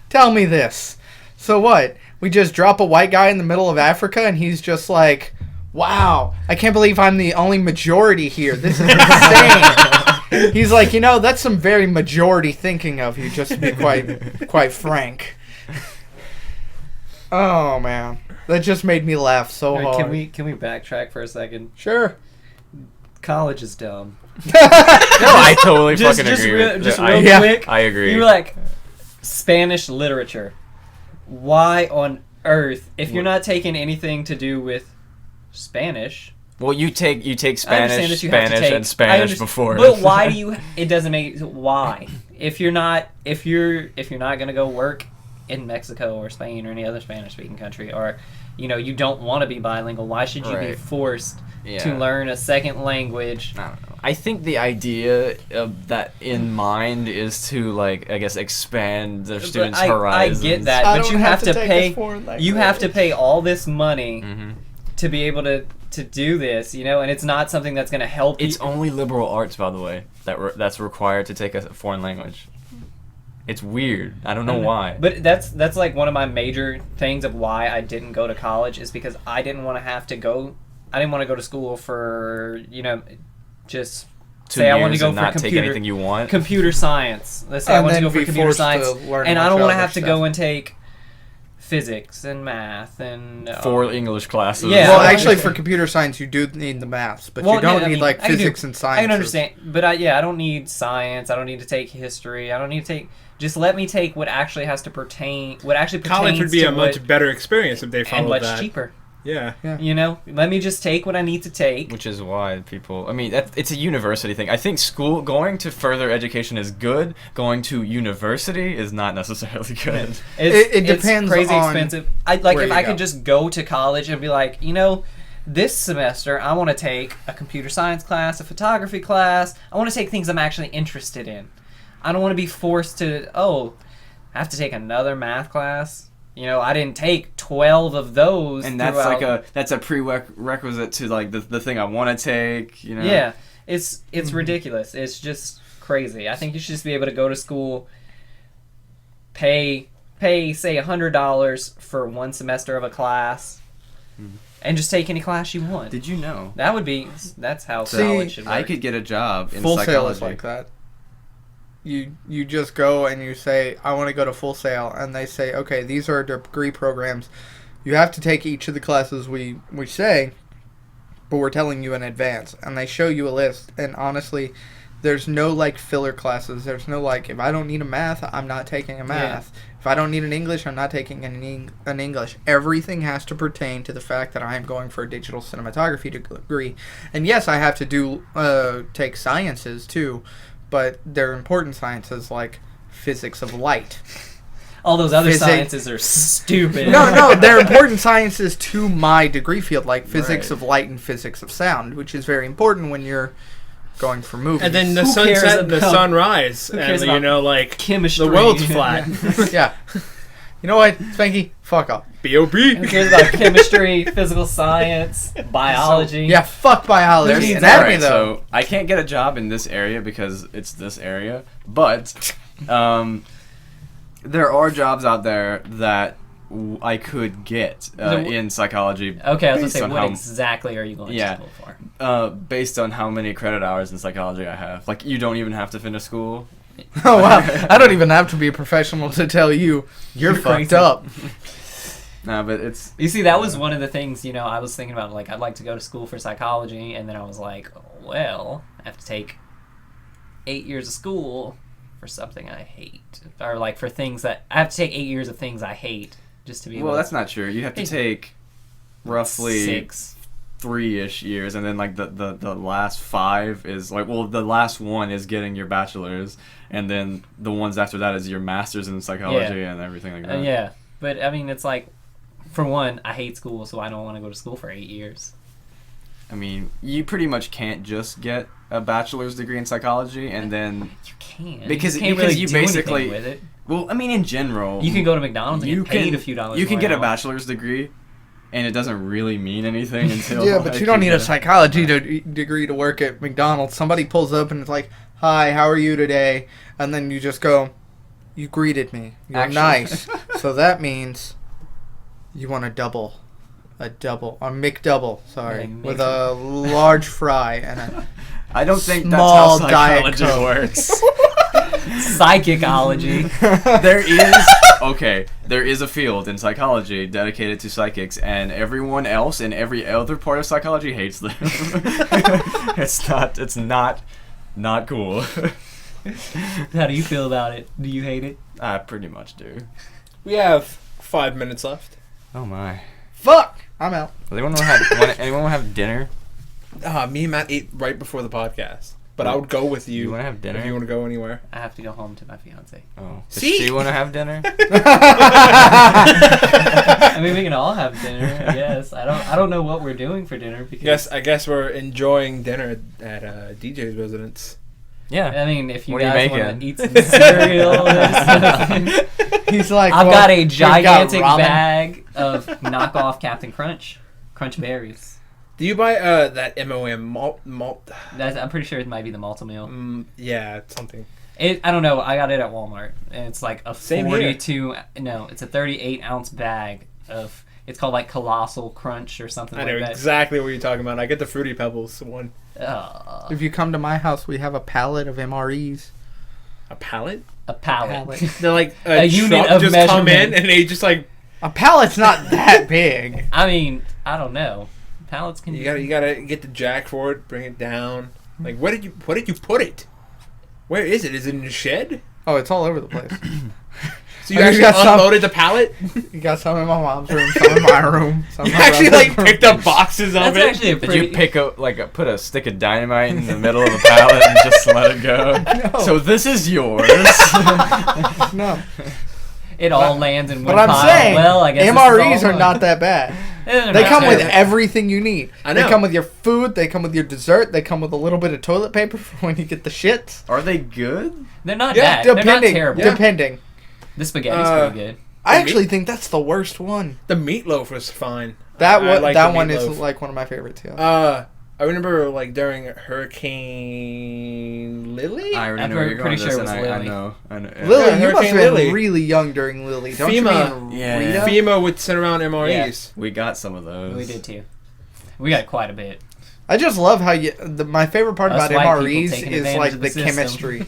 Tell me this. So what? We just drop a white guy in the middle of Africa and he's just like, wow, I can't believe I'm the only majority here. This is insane. He's like, that's some very majority thinking of you, just to be quite frank. Oh, man. That just made me laugh so Wait, hard. can we backtrack for a second? Sure. College is dumb. No, I totally fucking agree. real Yeah. quick. I agree. You were like, Spanish literature. Why on earth, if you're not taking anything to do with Spanish? Well, you take I understand Spanish, that you have to Spanish, take, and Spanish before. But why do you? It doesn't make why. If you're not gonna go work in Mexico or Spain or any other Spanish-speaking country, or you don't want to be bilingual, why should you be Right. forced Yeah. to learn a second language? I don't know. I think the idea of that in mind is to I guess expand their students' horizons. I get that, I but don't you have to take a pay. foreign language. You have to pay all this money Hmm. to be able to do this, and it's not something that's going to help It's you. only liberal arts, by the way, that's required to take a foreign language. It's weird. I don't know why. But that's like one of my major things of why I didn't go to college is because I didn't want to have to go. I didn't want to go to school for just 2 say I years wanted to go and for not computer take anything you want. Computer science. Let's say I And want to then go for be computer forced to science, learn a and I bunch don't of want to other have to stuff. go and take physics and math and 4 English classes. Yeah. Well, I actually, understand. for computer science, you do need the maths, but Well, you don't yeah, I need mean, like I can do- physics and science. I can understand, but I don't need science. I don't need to take history. I don't need to take. Just let me take what actually has to pertain. What actually pertains College would be to a much better experience if they and followed much that. cheaper. Yeah. Let me just take what I need to take. Which is why people. I mean, it's a university thing. I think going to further education is good. Going to university is not necessarily good. It It's depends crazy on expensive. where If you I go. could just go to college and be like, this semester I want to take a computer science class, a photography class. I want to take things I'm actually interested in. I don't want to be forced to, I have to take another math class. You know, I didn't take 12 of those. And that's that's a prerequisite to like the thing I want to take, you know. Yeah. It's ridiculous. It's just crazy. I think you should just be able to go to school, pay say $100 for one semester of a class, and just take any class you want. Did you know? That's how college should work. I could get a job in Full psychology. Sail is like that. You just go and you say, I want to go to Full Sail, and they say, okay, these are our degree programs. You have to take each of the classes we say, but we're telling you in advance. And they show you a list, and honestly, there's no like filler classes. There's no like, if I don't need a math, I'm not taking a math. Yeah. If I don't need an English, I'm not taking an English. Everything has to pertain to the fact that I am going for a digital cinematography degree. And yes, I have to take sciences too, but they're important sciences like physics of light. All those other sciences are stupid. No, they're important sciences to my degree field, like physics of light and physics of sound, which is very important when you're going for movies. And then the sunset and the sunrise, and you know, like chemistry. The world's flat. Yeah. You know what, Spanky? Fuck off. B.O.B. Who cares about chemistry, physical sance, biology? Yeah, fuck biology. Anatomy, though. So I can't get a job in this area because it's this area, but there are jobs out there that I could get in psychology. Okay, I was going to say, what exactly are you going to school for? Based on how many credit hours in psychology I have. Like, you don't even have to finish school. Oh, wow. I don't even have to be a professional to tell you're fucked up. No, but it's... You see, that was one of the things, you know, I was thinking about, like, I'd like to go to school for psychology, and then I was like, well, I have to take 8 years of school for something I hate. Or, like, for things that... I have to take 8 years of things I hate just to be able Well, that's not true. You have to take roughly... 6. 3-ish years, and then like the last 5 is like, well, the last one is getting your bachelor's, and then the ones after that is your master's in psychology and everything like that. Yeah, but I mean, it's like, for one, I hate school, so I don't want to go to school for 8 years. I mean, you pretty much can't just get a bachelor's degree in psychology and then you can because you can't really you do basically with it. Well, I mean, in general, you can go to McDonald's and get paid a few dollars. You can get a bachelor's degree. And it doesn't really mean anything until... Yeah, but you don't need a psychology degree to work at McDonald's. Somebody pulls up and it's like, hi, how are you today? And then you just go, you greeted me. You're nice. So that means you want a McDouble, sorry, with a large fry and a I don't think small that's how psychology works. Psychicology. There is a field in psychology dedicated to psychics, and everyone else in every other part of psychology hates them. It's not cool. How do you feel about it? Do you hate it? I pretty much do. We have 5 minutes left. Oh my. Fuck! I'm out. Anyone want to have dinner? Me and Matt ate right before the podcast. But I would go with you. You want to have dinner? If you want to go anywhere. I have to go home to my fiance. Oh. Does she want to have dinner? I mean, we can all have dinner, I guess. I don't know what we're doing for dinner because I guess we're enjoying dinner at DJ's residence. Yeah. I mean, if you what guys want to eat some cereal, he's like, I've got a gigantic bag of knockoff Captain Crunch berries. Do you buy that MOM malt? I'm pretty sure it might be the Maltamil. Yeah, it's something. I don't know. I got it at Walmart, and it's like a Same 42. Here. No, it's a 38-ounce bag of. It's called like Colossal Crunch or something like that. I know exactly what you're talking about. I get the Fruity Pebbles one. If you come to my house, we have a pallet of MREs. A pallet? A pallet. They're like a unit of just measurement. Come in and they just like. A pallet's not that big. I mean, I don't know. Pallets can. You gotta get the jack for it. Bring it down. Like, where did you put it? Where is it? Is it in the shed? Oh, it's all over the place. So you actually unloaded the pallet? You got some in my mom's room, some in my room. You actually like picked up boxes of it. Actually Did you pick up put a stick of dynamite in the middle of the pallet and just let it go? No. So this is yours. No. It all lands in one pile. But I'm saying, well, I guess MREs are not that bad. They come with everything you need. I know. They come with your food. They come with your dessert. They come with a little bit of toilet paper for when you get the shits. Are they good? They're not bad. They're not terrible. Depending. The spaghetti's pretty good. I actually think that's the worst one. The meatloaf was fine. That like one is like one of my favorites. Yeah. I remember like during Hurricane Lily. I already I'm know where you're going pretty with sure this, it and was I Lily. know. Yeah. Lily, you must Hurricane have been Lily. really young during Lily. Don't FEMA. you Yeah. mean Rita? FEMA would sit around MREs. We got some of those. We did too. We got quite a bit. I just love how my favorite part Us about white people MREs taking is advantage like of the the system. chemistry.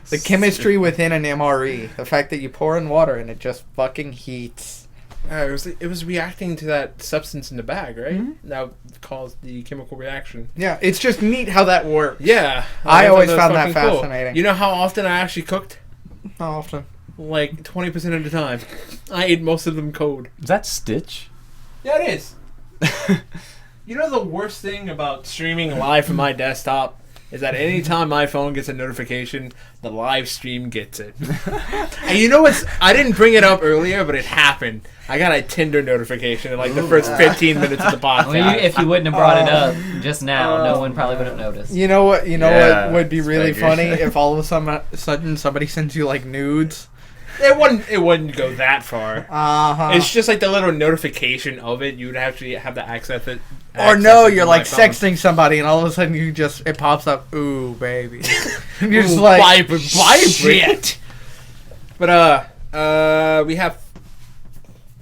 The chemistry within an MRE. The fact that you pour in water and it just fucking heats. It was reacting to that substance in the bag, right? Mm-hmm. That caused the chemical reaction. Yeah, it's just neat how that works. Yeah. I always thought found was that fucking cool. fascinating. You know how often I actually cooked? How often? Like 20% of the time. I ate most of them cold. Is that Stitch? Yeah, it is. You know the worst thing about streaming live from my desktop is that anytime my phone gets a notification, the live stream gets it. And you know what's... I didn't bring it up earlier, but it happened. I got a Tinder notification in like the first 15 minutes of the podcast. Well, if you wouldn't have brought it up just now, no one probably would have noticed. You know what? Yeah, What would be really figure. funny if all of a sudden somebody sends you like nudes. It wouldn't go that far. It's It's just like the little notification of it. You would actually have to access it. or no, you're like sexting somebody and all of a sudden it pops up. Ooh, baby. And you're just like shit. But we have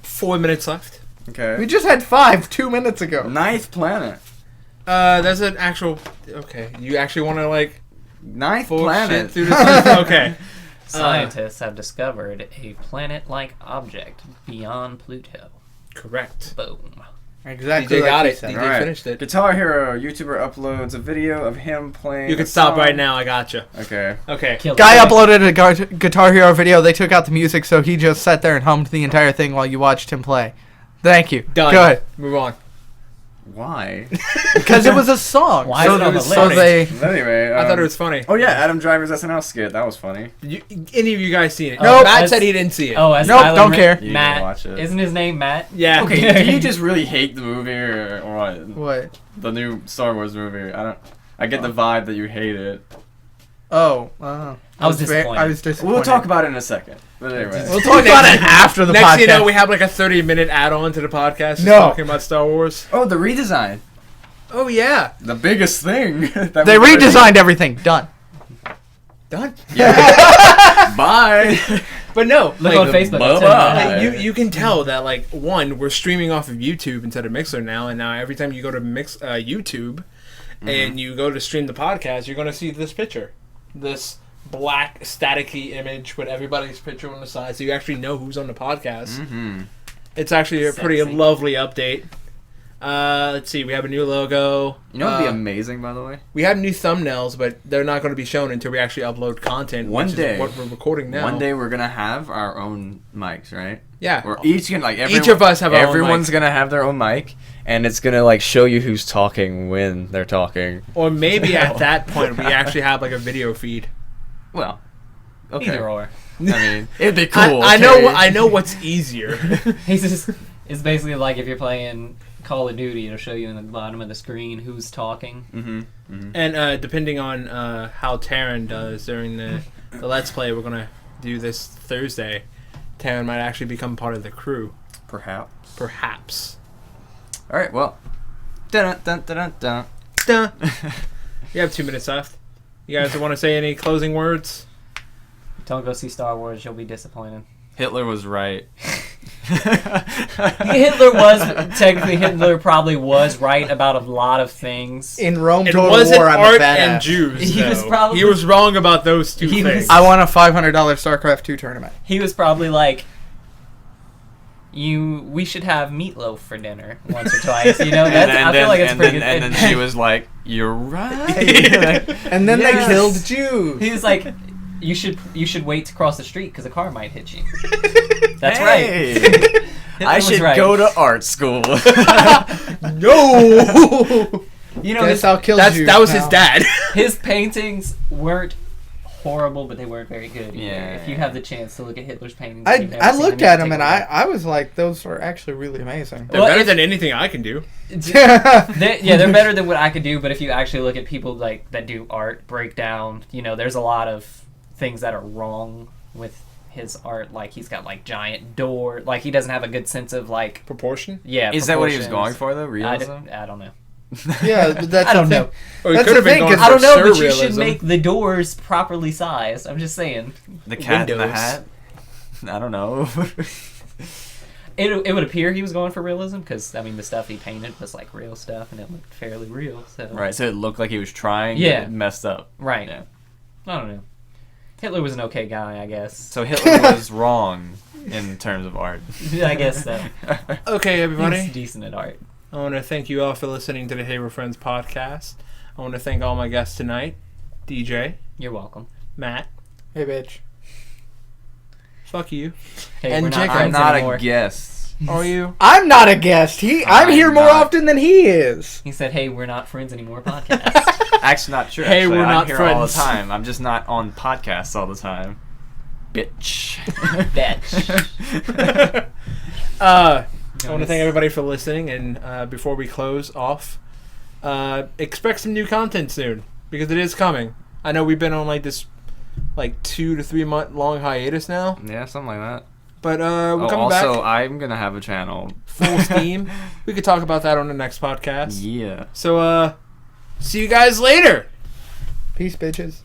4 minutes left. Okay. We just had 5 2 minutes ago. Ninth planet. There's an actual. Okay, you actually want to like Ninth bullshit planet. through this? Okay. Scientists have discovered a planet-like object beyond Pluto. Correct. Boom. Exactly. DJ like got you it. said. DJ Alright. finished it. Guitar Hero YouTuber uploads a video of him playing. You can a stop song. right now. I gotcha. Okay. Okay. Killed Guy it. uploaded a Guitar Hero video. They took out the music, so he just sat there and hummed the entire thing while you watched him play. Thank you. Done. Good. Move on. Why? Because it was a song. Why So is it on the it was list? So funny. they. Anyway. I thought it was funny. Oh yeah, Adam Driver's SNL skit. That was funny. Any of you guys seen it? Nope. Matt As- said he didn't see it. Oh, as Nope, Skylar don't care. You Matt. gotta watch it. Isn't his name Matt? Yeah. Okay, do you just really hate the movie or what? What? The new Star Wars movie. I get the vibe that you hate it. Oh. I was disappointed. I was disappointed. We'll talk about it in a second. But anyway. We'll talk about it after the Next podcast. thing you know, we have like a 30-minute add-on to the podcast just No. talking about Star Wars. Oh, the redesign. Oh, yeah. The biggest thing. that They we've ever redesigned everything. Done. Done. seen. Yeah. Bye. But no. Look like, on Facebook. Bye-bye. like, you can tell that, like, one, we're streaming off of YouTube instead of Mixer now, and now every time you go to YouTube and you go to stream the podcast, you're going to see this picture. This black, staticky image with everybody's picture on the side, so you actually know who's on the podcast. Mm-hmm. It's actually a pretty Sexy. lovely update. Let's see, we have a new logo. You know what'd be amazing, by the way? We have new thumbnails, but they're not going to be shown until we actually upload content. One which day. is what we're recording now. One day we're gonna have our own mics, right? Yeah. We're each gonna Each of us have our own everyone's mic. gonna have their own mic, and it's gonna like show you who's talking when they're talking. Or maybe at that point we actually have like a video feed. Well, okay. Either or. I mean, it'd be cool. I okay? know what's easier. It's basically like if you're playing Call of Duty, it'll show you in the bottom of the screen who's talking. Mm-hmm. Mm-hmm. And depending on how Taryn does during the Let's Play we're gonna do this Thursday, Taryn might actually become part of the crew. Perhaps. All Perhaps. right. Well. Dun dun dun dun dun. Duh. You have 2 minutes left. You guys want to say any closing words? Don't go see Star Wars, you'll be disappointed. Hitler was right. Hitler probably was right about a lot of things. In Rome, It Total wasn't War, I'm a art badass. and Jews. He was though. probably- He was wrong about those two He things. was- I want a $500 StarCraft 2 tournament. He was probably like, we should have meatloaf for dinner once or twice. You know, I feel like it's pretty good. And then she was like, "You're right." And then Yes. they killed Jews. He was like, you should wait to cross the street because a car might hit you. That's Hey. right. Hitler I was should right. go to art school. No! You know, Guess I'll kill Jews That was his now. dad. his paintings weren't horrible, but they weren't very good either. Yeah. If you have the chance to look at Hitler's paintings, I looked at them and I was like, those are actually really amazing. They're better than anything I can do. They're better than what I could do. But if you actually look at people like that do art breakdown, there's a lot of things that are wrong with his art. Like he's got like giant door. Like he doesn't have a good sense of like Proportion? Yeah. Is that what he was proportions. going for though? Realism? I don't know. Yeah, but that's I don't the know. thing. Or he That's could have the been thing, going 'cause for I don't know, but you surrealism. should make the doors properly sized. I'm just saying. The cat in the Windows. hat? I don't know. It would appear he was going for realism because I mean the stuff he painted was like real stuff and it looked fairly real. So Right, so it looked like he was trying, Yeah. but it messed up. right. Yeah. I don't know. Hitler was an okay guy, I guess. So Hitler was wrong in terms of art. I guess so. Okay, He's everybody. decent at art. I want to thank you all for listening to the Hey We're Friends podcast. I want to thank all my guests tonight. DJ, You're welcome. Matt, Hey, bitch. fuck you. Hey, And we're not Jacob. I'm friends not anymore. a guest. Are you? I'm not a guest. I'm here more not. often than he is. He said, "Hey, we're not friends anymore." Podcast. Actually, not true. Hey, actually. we're I'm not here all the friends. time. I'm just not on podcasts all the time. Bitch. Bitch. I want to thank everybody for listening, and before we close off, expect some new content soon because it is coming. I know we've been on like this 2 to 3 month long hiatus now, Yeah, something like that. but we're coming also, back I'm gonna have a channel. full steam. We could talk about that on the next podcast. Yeah. So see you guys later. Peace, bitches.